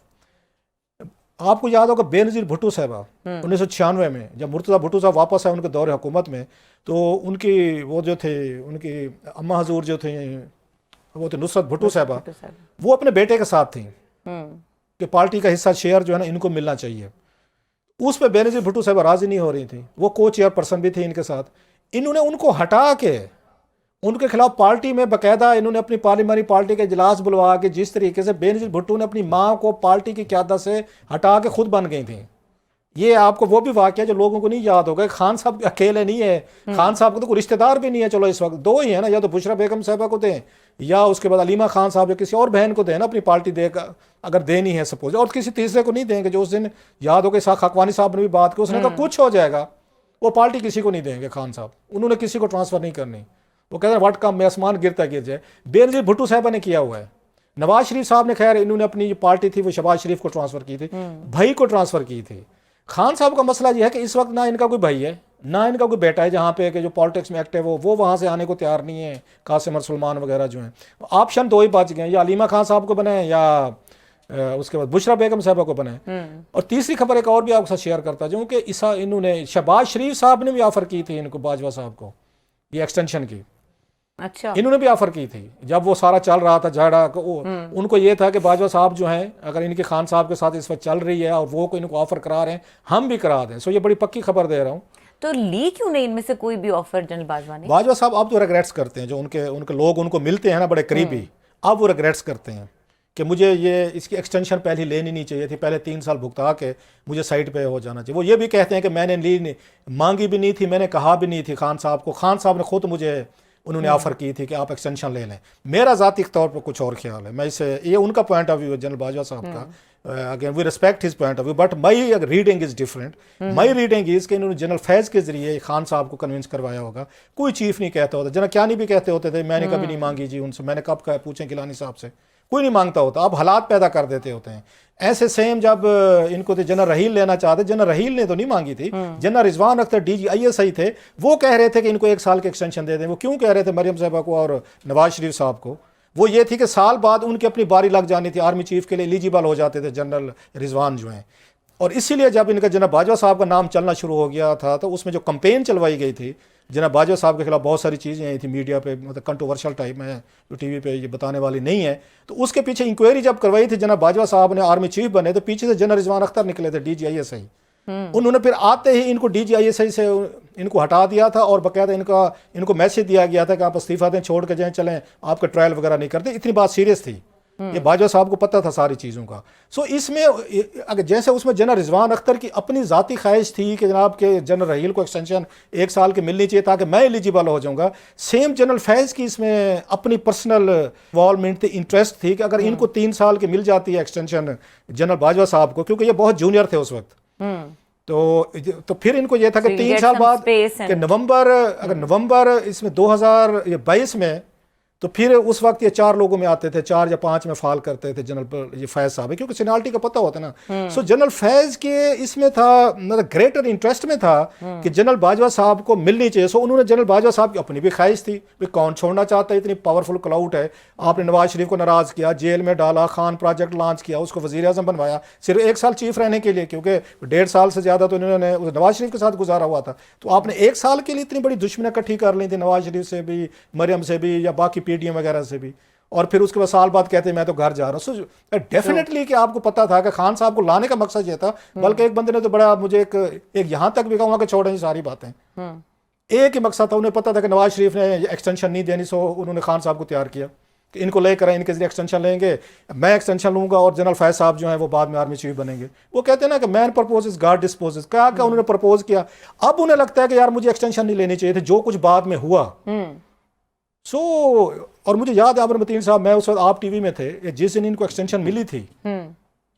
आपको याद होगा बेनज़ीर भुट्टो साहबा 1996 में जब मुर्तज़ा भुट्टो साहब वापस आए उनके दौरे हुकूमत में, तो उनकी वो जो थे, उनकी अम्मा हजूर जो थे, वो थे नुसरत भुट्टो साहबा, वो अपने बेटे के साथ थी कि पार्टी का हिस्सा शेयर जो है ना इनको मिलना चाहिए। उस पर बेनज़ीर भुट्टो साहब राज़ी नहीं हो रही थी, वो को चेयरपर्सन भी थी इनके साथ। इन्होंने उनको हटा के उनके खिलाफ पार्टी में बाकायदा इन्होंने अपनी पार्लियामानी पार्टी के इजलास बुलवा के जिस तरीके से बेनज़ीर भुट्टो ने अपनी माँ को पार्टी की क़यादत से हटा के खुद बन गई थी। ये आपको वो भी वाक़या जो लोगों को नहीं याद होगा, खान साहब अकेले नहीं है, खान साहब को तो कोई रिश्तेदार भी नहीं है। चलो इस वक्त दो ही है ना, या तो बुशरा बेगम साहबा को दें या उसके बाद अलीमा खान साहब या किसी और बहन को दें ना अपनी पार्टी दे, अगर देनी है सपोज, और किसी तीसरे को नहीं देंगे। जो उस दिन याद होगा इसाक हकवानी साहब ने भी बात की, उसने कहा कुछ हो जाएगा, वो पार्टी किसी को नहीं देंगे खान साहब, उन्होंने किसी को ट्रांसफ़र नहीं करनी। वो कहते हैं व्हाट कम में आसमान गिरता गिर जाए। बेनज़ीर भुट्टो साहबा ने किया हुआ है। नवाज शरीफ साहब ने खैर इन्होंने अपनी जो पार्टी थी वो शहबाज शरीफ को ट्रांसफ़र की थी, भाई को ट्रांसफ़र की थी। खान साहब का मसला ये है कि इस वक्त ना इनका कोई भाई है ना इनका कोई बेटा है जहाँ पे कि जो पॉलिटिक्स में एक्टिव हो, वो वहाँ से आने को तैयार नहीं है। कासिम और सलमान वगैरह जो हैं, ऑप्शन दो ही बच गए, या अलीमा खान साहब को बनाए या उसके बाद बुशरा बेगम साहबा को बनाए। और तीसरी खबर एक और भी आपके साथ शेयर करता हूँ कि इन्होंने शहबाज शरीफ साहब ने भी ऑफ़र की थी इनको, बाजवा साहब को, ये एक्सटेंशन की। अच्छा, इन्होंने भी ऑफर की थी जब वो सारा चल रहा था झगड़ा। उनको ये था कि बाजवा साहब जो हैं अगर इनके खान साहब के साथ इस वक्त चल रही है और वो को इनको ऑफर करा रहे हैं, हम भी करा दें। सो ये बड़ी पक्की खबर दे रहा हूँ। तो ली क्यों नहीं इनमें से कोई भी ऑफर जनरल बाजवा ने? बाजवा साहब अब तो रिग्रेट्स करते हैं, जो उनके लोग उनको मिलते हैं ना बड़े करीबी, अब वो रिग्रेट्स करते हैं कि मुझे ये इसकी एक्सटेंशन पहले लेनी नहीं चाहिए थी, पहले 3 साल भुगता के मुझे साइड पे हो जाना चाहिए। वो ये भी कहते हैं कि मैंने ली मांगी भी नहीं थी, मैंने कहा भी नहीं थी खान साहब को, खान साहब ने खुद मुझे उन्होंने ऑफ़र की थी कि आप एक्सटेंशन ले लें। मेरा ज़ाती तौर पर कुछ और ख्याल है, मैं इसे, ये उनका पॉइंट ऑफ व्यू है जनरल बाजवा साहब का। Again we respect his point of view, but my reading is different. My reading is कि इन्होंने जनरल फैज़ के ज़रिए खान साहब को कन्विंस करवाया होगा। कोई चीफ नहीं कहता होता, जनरल क्यानी भी कहते होते थे मैंने कभी नहीं मांगी जी उनसे, मैंने कब कहा, पूछें गिलानी साहब से, कोई नहीं मांगता होता। अब हालात पैदा कर देते होते हैं। ऐसे सेम जब इनको तो जनरल रहील लेना चाहते, जनरल रहील ने तो नहीं मांगी थी, जनरल रिजवान अख्तर DGISI थे, वो कह रहे थे कि इनको 1 साल के एक्सटेंशन दे दें। वो क्यों कह रहे थे मरियम साहबा को और नवाज शरीफ साहब को? वो ये थी कि साल बाद उनकी अपनी बारी लग जानी थी, आर्मी चीफ के लिए एलिजिबल हो जाते थे जनरल रिजवान जो हैं। और इसीलिए जब इनका जनरल बाजवा साहब का नाम चलना शुरू हो गया था तो उसमें जो कंपेन चलवाई गई थी जनरल बाजवा साहब के खिलाफ, बहुत सारी चीज़ें आई थी मीडिया पे, मतलब कंट्रोवर्शियल टाइप में जो TV पे ये बताने वाली नहीं है, तो उसके पीछे इंक्वायरी जब करवाई थी जनरल बाजवा साहब ने, आर्मी चीफ बने, तो पीछे से जनरल रिजवान अख्तर निकले थे DGISI। उन्होंने फिर आते ही इनको DGISI से इनको हटा दिया था और बाकायदा इनको मैसेज दिया गया था कि आप इस्तीफा दें, छोड़ के जाएं, चलें, आपका ट्रायल वगैरह नहीं करते। इतनी बात सीरियस थी, ये बाजवा साहब को पता था सारी चीज़ों का। सो इसमें अगर जैसे उसमें जनरल रिजवान अख्तर की अपनी ज़ाती ख्वाहिश थी कि जनाब के जनरल रहील को एक्सटेंशन 1 साल की मिलनी चाहिए ताकि मैं एलिजिबल हो जाऊंगा, सेम जनरल फैज़ की इसमें अपनी पर्सनल इन्वॉल्वमेंट थी, इंटरेस्ट थी कि अगर इनको 3 साल की मिल जाती है एक्सटेंशन जनरल बाजवा साहब को, क्योंकि ये बहुत जूनियर थे उस वक्त, तो फिर इनको ये था कि 3 साल बाद कि नवंबर इसमें 2022 में, तो फिर उस वक्त ये 4 लोगों में आते थे, 4 या 5 में फाल करते थे जनरल ये फैज़ साहब, क्योंकि सीनियरिटी का पता होता है ना। सो जनरल फैज़ के इसमें था, मतलब ग्रेटर इंटरेस्ट में था कि जनरल बाजवा साहब को मिलनी चाहिए। सो उन्होंने जनरल बाजवा साहब की अपनी भी ख्वाहिश थी, भाई कौन छोड़ना चाहता है, इतनी पावरफुल क्लाउड है। आपने नवाज शरीफ को नाराज़ किया, जेल में डाला, खान प्रोजेक्ट लॉन्च किया, उसको वज़ीर आज़म बनवाया सिर्फ 1 साल चीफ रहने के लिए, क्योंकि 1.5 साल से ज़्यादा तो इन्होंने नवाज शरीफ के साथ गुजारा हुआ था। तो आपने 1 साल के लिए इतनी बड़ी दुश्मनी इकट्ठी कर ली थी नवाज शरीफ से भी, मरियम से भी, या बाकी PDM वगैरह से भी, और फिर उसके बाद साल बाद कहते हैं मैं तो घर जा रहा हूँ। सो डेफिनेटली कि आपको पता था कि खान साहब को लाने का मकसद ये था, बल्कि एक बंदे ने तो बड़ा मुझे एक यहाँ तक भी कहूँगा कि छोड़ें सारी बातें, एक ही मकसद था, उन्हें पता था कि नवाज शरीफ ने एक्सटेंशन नहीं देनी, सो उन्होंने खान साहब को तैयार किया कि इनको लेकर इनके जरिए एक्सटेंशन लेंगे, मैं एक्सटेंशन लूँगा और जनरल फैज़ साहब जो हैं वो बाद में आर्मी चीफ बनेंगे। वो कहते हैं ना कि मैन प्रपोजेस गॉड डिस्पोजेस, क्या उन्होंने प्रपोज किया। अब उन्हें लगता है कि यार मुझे एक्सटेंशन नहीं लेनी चाहिए थी, जो कुछ बाद में हुआ। और मुझे याद है आमिर मतीन साहब, मैं उस वक्त आप TV में थे, जिस दिन इनको एक्सटेंशन मिली थी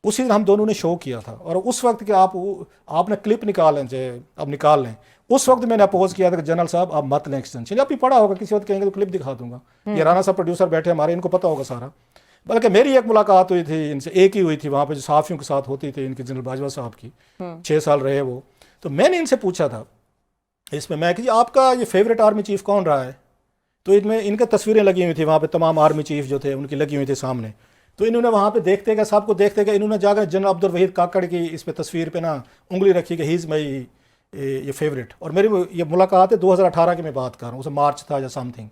उसी दिन हम दोनों ने शो किया था, और उस वक्त के आपने क्लिप निकाल लें, उस वक्त मैंने अपोज किया था कि जनरल साहब आप मत लें एक्सटेंशन। आप भी पढ़ा होगा, किसी वक्त कहेंगे तो क्लिप दिखा दूंगा, ये राना साहब प्रोड्यूसर बैठे हमारे, इनको पता होगा सारा। बल्कि मेरी एक मुलाकात हुई थी इनसे, एक ही हुई थी, वहाँ पर जो सहाफ़ियों के साथ होती थी इनके, जनरल बाजवा साहब की, 6 साल रहे वो। तो मैंने इनसे पूछा था इसमें, मैं कि आपका ये फेवरेट आर्मी चीफ कौन रहा है? तो इनमें इनकी तस्वीरें लगी हुई थी वहाँ पे, तमाम आर्मी चीफ जो थे उनकी लगी हुई थी सामने। तो इन्होंने वहाँ पे देखते गए, सबको देखते गए, इन्होंने जाकर जनरल अब्दुल वहीद काकड़ की इस पे तस्वीर पे ना उंगली रखी कि ही इज़ माई ये फेवरेट। और मेरी ये मुलाकात है 2018 की मैं बात कर रहा हूँ, उसे मार्च था या समथिंग।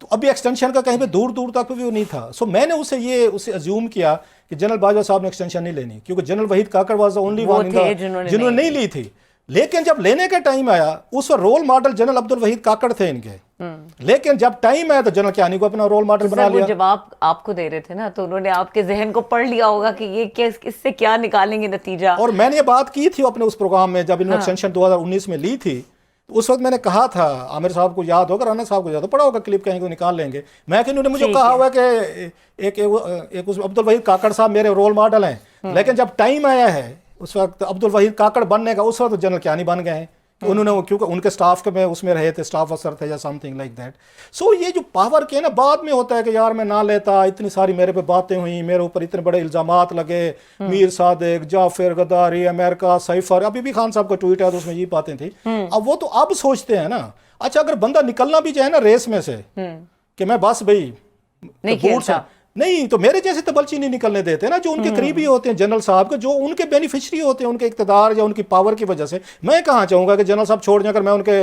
तो अभी एक्सटेंशन का कहीं पे दूर दूर तक भी वो नहीं था. सो मैंने उसे अज्यूम किया कि जनरल बाजवा साहब ने एक्सटेंशन नहीं लेनी, क्योंकि general Waheed Kakar was the only one जिन्होंने नहीं ली थी. लेकिन जब लेने का टाइम आया, उस वक्त role model general Abdul Waheed Kakar थे इनके. लेकिन जब टाइम आया तो जनरल कियानी को अपना रोल मॉडल बना लिया. जब आपको दे रहे थे ना, तो उन्होंने आपके जहन को पढ़ लिया होगा कि ये इससे क्या निकालेंगे नतीजा. और मैंने ये बात की थी अपने उस प्रोग्राम में जब इन्होंने एक्सटेंशन 2019 में ली थी. तो उस वक्त मैंने कहा था, आमिर साहब को याद होगा, राना साहब को याद हो, पड़ा होगा क्लिप, कहीं को निकाल लेंगे. मैं कि उन्होंने मुझे कहा हुआ कि एक उस अब्दुल वहीद काकड़ साहब मेरे रोल मॉडल हैं. लेकिन जब टाइम आया है उस वक्त अब्दुल वहीद काकड़ बनने का, उस वक्त जनरल कियानी बन गए हैं. उन्होंने क्योंकि उनके स्टाफ के में उसमें रहे थे, स्टाफ अफसर थे या समथिंग लाइक दैट. सो ये जो पावर के ना बाद में होता है कि यार मैं ना लेता, इतनी सारी मेरे पे बातें हुई, मेरे ऊपर इतने बड़े इल्जामात लगे, मीर सादिक, जाफर, गद्दारी, अमेरिका, साइफर, अभी भी खान साहब का ट्वीट है तो उसमें ये बातें थी. अब वो तो अब सोचते हैं ना. अच्छा, अगर बंदा निकलना भी चाहे ना रेस में से कि मैं बस भाई नहीं, तो मेरे जैसे तबलची नहीं निकलने देते ना, जो उनके करीबी होते हैं जनरल साहब के, जो उनके बेनिफिशरी होते हैं उनके इक़्तिदार या उनकी पावर की वजह से. मैं कहाँ चाहूँगा कि जनरल साहब छोड़ जाकर मैं उनके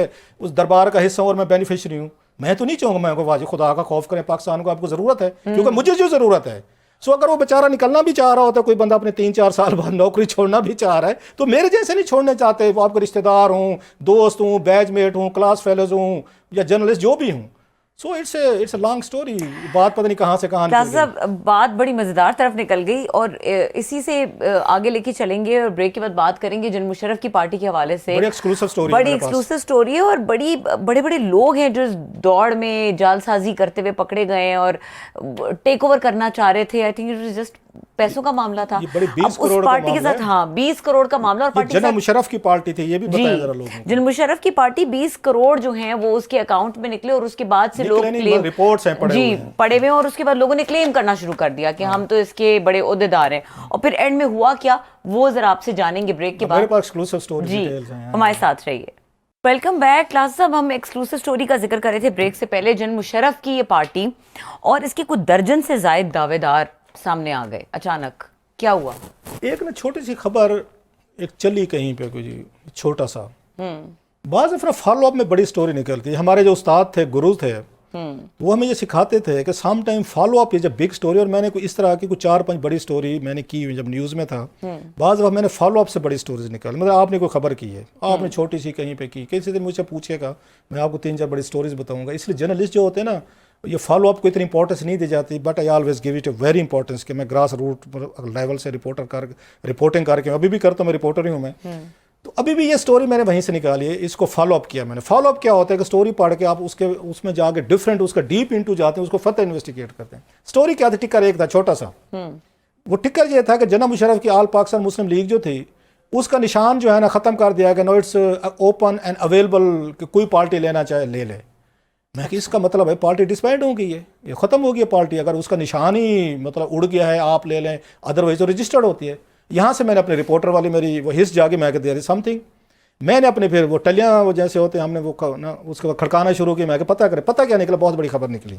उस दरबार का हिस्सा हूँ और मैं बेनिफिशरी हूँ. मैं तो नहीं चाहूँगा. मैं को वाजी खुदा का खौफ करें, पाकिस्तान को आपको ज़रूरत है, क्योंकि मुझे जो ज़रूरत है. सो अगर वो बेचारा निकलना भी चाह रहा होता है, कोई बंदा अपने 3-4 साल बाद नौकरी छोड़ना भी चाह रहा है, तो मेरे जैसे नहीं छोड़ने चाहते. वो आपके रिश्तेदार हूँ, दोस्त हूँ, बैचमेट हूँ, क्लास फेलोज हूँ या जर्नलिस्ट जो भी हूँ. So it's a long story. बात पता नहीं कहाँ से कहाँ निकल गई. बात बड़ी मज़ेदार तरफ निकल गई और इसी से आगे लेके चलेंगे और ब्रेक के बाद बात करेंगे जनरल मुशर्रफ की पार्टी के हवाले से. बड़ी एक्सक्लूसिव स्टोरी है और बड़े बड़े लोग हैं जो दौड़ में जालसाजी करते हुए पकड़े गए और टेक ओवर करना चाह रहे थे. I think it was just पैसों का मामला था. 20 करोड़ पार्टी के साथ, हाँ 20 करोड़ का मामला. और पार्टी जनरल मुशर्रफ की पार्टी थी, ये भी बताया जरा लोगों को. जनरल मुशर्रफ की पार्टी 20 करोड़ जो हैं वो उसके अकाउंट में निकले और उसके बाद से लोग क्लेम, रिपोर्ट्स हैं पड़े हुए हैं और उसके बाद लोगों ने क्लेम करना शुरू कर दिया कि हम तो इसके बड़े ओहदेदार हैं. और फिर एंड में हुआ क्या, वो जरा आपसे जानेंगे ब्रेक के बाद. मेरे पास एक्सक्लूसिव स्टोरी डिटेल्स हैं, हमारे साथ रहिए. वेलकम बैक क्लास साहब. हम एक्सक्लूसिव स्टोरी का जिक्र कर रहे थे ब्रेक से पहले. जनरल मुशर्रफ की ये पार्टी और इसके कुछ दर्जन से जायद दावेदार सामने आ गए. अचानक क्या हुआ? एक ना छोटी सी खबर एक चली कहीं पे, कोई छोटा सा, बाद में फॉलो अप में बड़ी स्टोरी निकलती. हमारे जो उस्ताद थे, गुरु थे, वो हमें ये सिखाते थे कि some time follow up is a big story. और मैंने कोई इस तरह की कुछ 4-5 बड़ी स्टोरी मैंने की जब न्यूज़ में था. बाद मैंने फॉलो अप से बड़ी स्टोरीज निकाली. मतलब आपने कोई खबर की है, आपने छोटी सी कहीं पे की, किसी दिन मुझसे पूछेगा, मैं आपको 3-4 बड़ी स्टोरीज बताऊंगा. इसलिए जर्नलिस्ट जो होते हैं ना, ये फॉलो अप को इतनी इंपॉर्टेंस नहीं दी जाती, but I always give it a very importance कि मैं ग्रास रूट लेवल से रिपोर्टिंग करके, अभी भी करता हूँ, मैं रिपोर्टर ही हूँ मैं. तो अभी भी ये स्टोरी मैंने वहीं से निकाली है, इसको फॉलो अप किया मैंने. फॉलो अप क्या होता है कि स्टोरी पढ़ के आप उसमें जाके डिफरेंट, उसका डीप इनटू जाते हैं, उसको फर्दर इन्वेस्टिगेट करते हैं. स्टोरी क्या थी? टिक्कर एक था छोटा सा. वो टिक्कर ये था कि जनरल मुशर्रफ की ऑल पाकिस्तान मुस्लिम लीग जो थी, उसका निशान जो है ना ख़त्म कर दिया गया. No, it's open and available, कोई पार्टी लेना चाहे ले ले. मैं कि इसका मतलब है पार्टी डिसबैंड हो गई है, ये ख़त्म हो गई है पार्टी. अगर उसका निशान ही मतलब उड़ गया है, आप ले लें, अदरवाइज तो रजिस्टर्ड होती है. यहाँ से मैंने अपने रिपोर्टर वाली मेरी वो हिस्स जाके मैं देर समथिंग, मैंने अपने फिर वो टलियाँ वो जैसे होते हैं, हमने वो ना उसके बाद खड़काना शुरू किया. मैं पता करें, पता क्या निकला? बहुत बड़ी खबर निकली.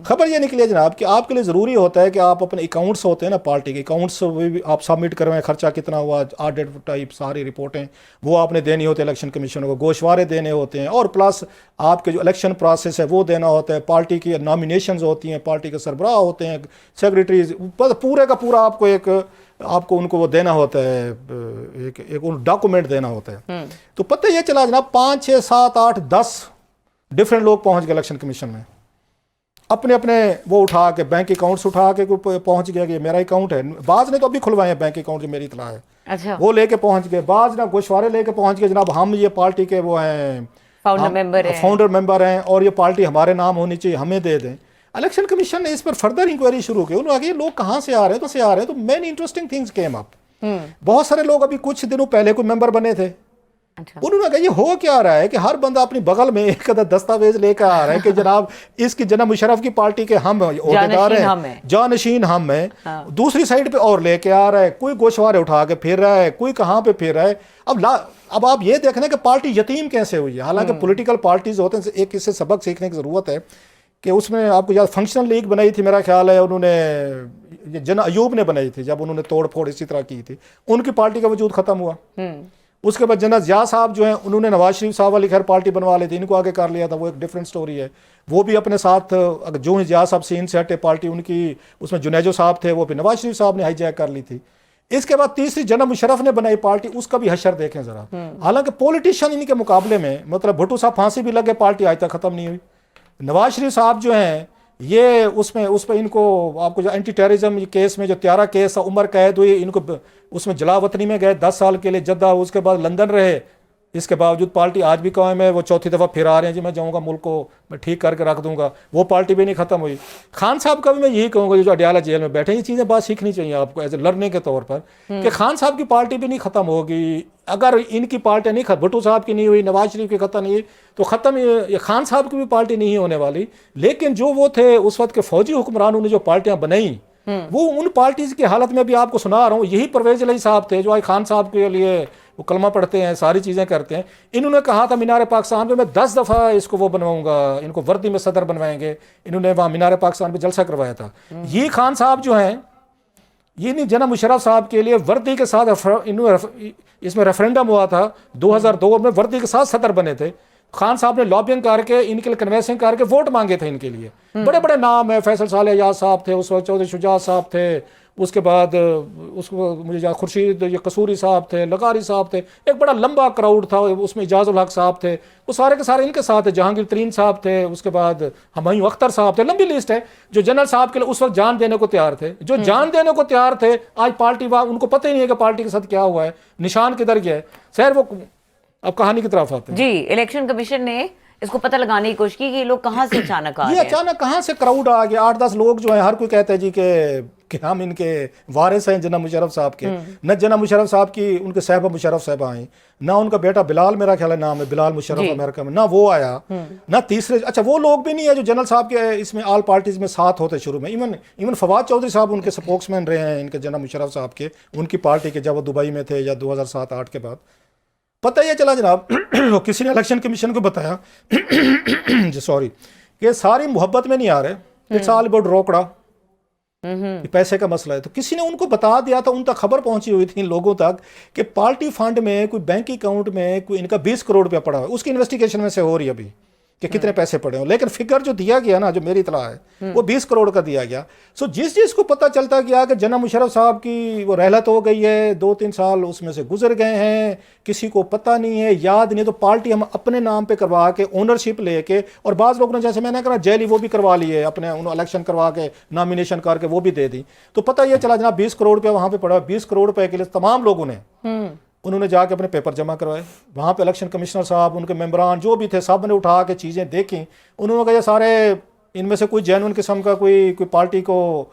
खबर ये निकली है जनाब कि आपके लिए ज़रूरी होता है कि आप अपने अकाउंट्स होते हैं ना, पार्टी के अकाउंट्स भी आप सबमिट करवाएं. खर्चा कितना हुआ, ऑडिट टाइप सारी रिपोर्टें वो आपने देनी होती है इलेक्शन कमीशन को, गोशवारे देने होते हैं, और प्लस आपके जो इलेक्शन प्रोसेस है वो देना होता है. पार्टी की नॉमिनेशंस होती हैं, पार्टी के सरबराह होते हैं, सेक्रेटरीज, पूरे का पूरा आपको उनको वो देना होता है, एक डॉक्यूमेंट देना होता है. तो पता ये चला जनाब 5, 6, 7, 8, 10 डिफरेंट लोग पहुंच गए इलेक्शन कमीशन में. अपने अपने वो उठा के बैंक अकाउंट्स उठा के पहुंच गया कि मेरा अकाउंट है. बाज ने तो अभी खुलवाए हैं बैंक अकाउंट जो मेरी इतला है. अच्छा. वो लेके पहुंच गए. बाज ना गोशवारे लेके पहुंच गए जनाब, हम ये पार्टी के वो हैं फाउंडर मेंबर हैं और ये पार्टी हमारे नाम होनी चाहिए, हमें दे दें. इलेक्शन कमीशन ने इस पर फर्दर इंक्वायरी शुरू की. उन्होंने कहा लोग कहाँ से आ रहे हैं, तो से आ रहे हैं. तो many interesting things came up. बहुत सारे लोग अभी कुछ दिनों पहले कोई मेंबर बने थे. अच्छा. उन्होंने कहा ये हो क्या रहा है कि हर बंदा अपनी बगल में एक दस्तावेज लेकर आ रहा है कि जनाब इसकी जनरल मुशर्रफ की पार्टी के हम ओहदेदार हैं, जानशीन हम हैं. हाँ. दूसरी साइड पे और लेके आ रहा है, कोई गोशवारे उठा के फिर रहा है, कोई कहाँ पे फिर रहा है. अब आप ये देखना कि पार्टी यतीम कैसे हुई है. हालांकि पॉलिटिकल पार्टीज होते हैं, एक इससे सबक सीखने की ज़रूरत है कि उसमें आपको याद फंक्शनल लीग बनाई थी, मेरा ख्याल है उन्होंने जन अयूब ने बनाई थी, जब उन्होंने तोड़ फोड़ इसी तरह की थी, उनकी पार्टी का वजूद ख़त्म हुआ. اس کے بعد جنرل ضیاء صاحب جو ہیں انہوں نے نواز شریف صاحب والی خیر پارٹی بنوا لی تھی, ان کو آگے کر لیا تھا, وہ ایک ڈفرینٹ سٹوری ہے. وہ بھی اپنے ساتھ اگر جو ہی ضیاء صاحب سین سے ہٹے پارٹی ان کی, اس میں جنیجو صاحب تھے, وہ پھر نواز شریف صاحب نے ہائی جیک کر لی تھی. اس کے بعد تیسری جنرل مشرف نے بنائی پارٹی, اس کا بھی حشر دیکھیں ذرا. حالانکہ پولیٹیشین ان کے مقابلے میں, مطلب بھٹو صاحب پھانسی بھی لگے, پارٹی آج تک ختم نہیں ہوئی. نواز شریف صاحب جو ہیں یہ اس پہ ان کو آپ کو جو اینٹی ٹیررزم کیس میں جو 13 کیس تھا, عمر قید ہوئی, ان کو اس میں جلا وطنی میں گئے 10 سال کے لیے جدہ, اس کے بعد لندن رہے. اس کے باوجود پارٹی آج بھی قائم ہے. وہ چوتھی دفعہ پھر آ رہے ہیں جی میں جاؤں گا ملک کو میں ٹھیک کر کے رکھ دوں گا, وہ پارٹی بھی نہیں ختم ہوئی. خان صاحب کا بھی میں یہی کہوں گا, جو اڈیالہ جیل میں بیٹھے, یہ چیزیں بات سیکھنی چاہیے آپ کو ایز اے لرننگ کے طور پر, کہ خان صاحب کی پارٹی بھی نہیں ختم ہوگی. اگر ان کی پارٹی نہیں ختم, بھٹو صاحب کی نہیں ہوئی, نواز شریف کی ختم نہیں ہوئی, تو ختم یہ خان صاحب کی بھی پارٹی نہیں ہونے والی. لیکن جو وہ تھے اس وقت کے فوجی حکمرانوں نے جو پارٹیاں بنائیں, وہ ان پارٹیز کی حالت میں بھی آپ کو سنا رہا ہوں, یہی پرویز الہی صاحب تھے جو آج خان صاحب کے لیے وہ کلمہ پڑھتے ہیں, ساری چیزیں کرتے ہیں. انہوں نے کہا تھا مینار پاکستان پہ میں 10 دفعہ اس کو وہ بنواؤں گا, ان کو وردی میں صدر بنوائیں گے. انہوں نے وہاں مینار پاکستان پہ جلسہ کروایا تھا. یہ خان صاحب جو ہیں, یہ نہیں جناب مشرف صاحب کے لیے وردی کے ساتھ اس میں ریفرینڈم ہوا تھا 2002 میں, وردی کے ساتھ صدر بنے تھے. خان صاحب نے لابینگ کر کے ان کے لیے کنوینسنگ کر کے ووٹ مانگے تھے ان کے لیے. بڑے بڑے نام ہیں, فیصل صالح یاز صاحب تھے, اس وقت چودھری شجاعت صاحب تھے, اس کے بعد اس کو مجھے خورشید یہ قصوری صاحب تھے, لغاری صاحب تھے, ایک بڑا لمبا کراؤڈ تھا, اس میں اعجاز الحق صاحب تھے, وہ سارے کے سارے ان کے ساتھ, جہانگیر ترین صاحب تھے, اس کے بعد ہمایوں اختر صاحب تھے, لمبی لسٹ ہے جو جنرل صاحب کے لیے اس وقت جان دینے کو تیار تھے. جو جان دینے کو تیار تھے آج پارٹی ان کو پتہ ہی نہیں ہے کہ پارٹی کے ساتھ کیا ہوا ہے, نشان کدھر گیا ہے. خیر وہ اب کہانی کی طرف آتے ہیں. جی, الیکشن کمیشن نے اس کو پتہ لگانے کی کوشش کی کہ یہ لوگ کہاں سے اچانک آ رہے ہیں. یہ اچانک کہاں سے کراؤڈ آ گیا, 8-10 لوگ جو ہیں, ہر کوئی کہتا ہے جی کہ ہم ان کے وارث ہیں جناب مشرف صاحب کے. نہ جناب مشرف صاحب کی ان کے صاحبہ مشرف صاحبہ آئیں, نہ ان کا بیٹا بلال, میرا خیال ہے نام ہے بلال مشرف امریکہ میں, نہ وہ آیا, نہ تیسرے. اچھا وہ لوگ بھی نہیں ہے جو جنرل صاحب کے اس میں آل پارٹیز میں ساتھ ہوتے شروع میں. ایون فواد چودھری صاحب ان کے سپوکس مین رہے ہیں ان کے جناب مشرف صاحب کے, ان کی پارٹی کے, جب وہ دبئی میں تھے یا 2007-8 کے بعد. پتہ یہ چلا جناب کسی نے الیکشن کمیشن کو بتایا جی سوری کہ ساری محبت میں نہیں آ رہے, اٹس آل اباؤٹ روکڑا, پیسے کا مسئلہ ہے. تو کسی نے ان کو بتا دیا تھا, ان تک خبر پہنچی ہوئی تھی ان لوگوں تک کہ پارٹی فنڈ میں کوئی بینک اکاؤنٹ میں کوئی ان کا 20 کروڑ روپیہ پڑا ہوا ہے. اس کی انویسٹیگیشن میں سے ہو رہی ہے ابھی کہ کتنے پیسے پڑے ہوں, لیکن فگر جو دیا گیا نا, جو میری اطلاع ہے, وہ 20 کروڑ کا دیا گیا. سو جس کو پتہ چلتا گیا کہ جناب مشرف صاحب کی وہ رحلت ہو گئی ہے, 2-3 سال اس میں سے گزر گئے ہیں, کسی کو پتہ نہیں ہے, یاد نہیں, تو پارٹی ہم اپنے نام پہ کروا کے اونرشپ لے کے, اور بعض لوگوں نے جیسے میں نے کہا جیلی وہ بھی کروا لیے اپنے, انہوں الیکشن کروا کے نامینیشن کر کے وہ بھی دے دی. تو پتہ یہ چلا جناب 20 کروڑ روپیہ وہاں پہ پڑا. 20 کروڑ روپے کے لیے تمام لوگوں نے انہوں نے جا کے اپنے پیپر جمع کروائے. وہاں پہ الیکشن کمشنر صاحب, ان کے ممبران جو بھی تھے, سب نے اٹھا کے چیزیں دیکھیں. انہوں نے کہا یہ سارے ان میں سے کوئی جینون قسم کا کوئی پارٹی کو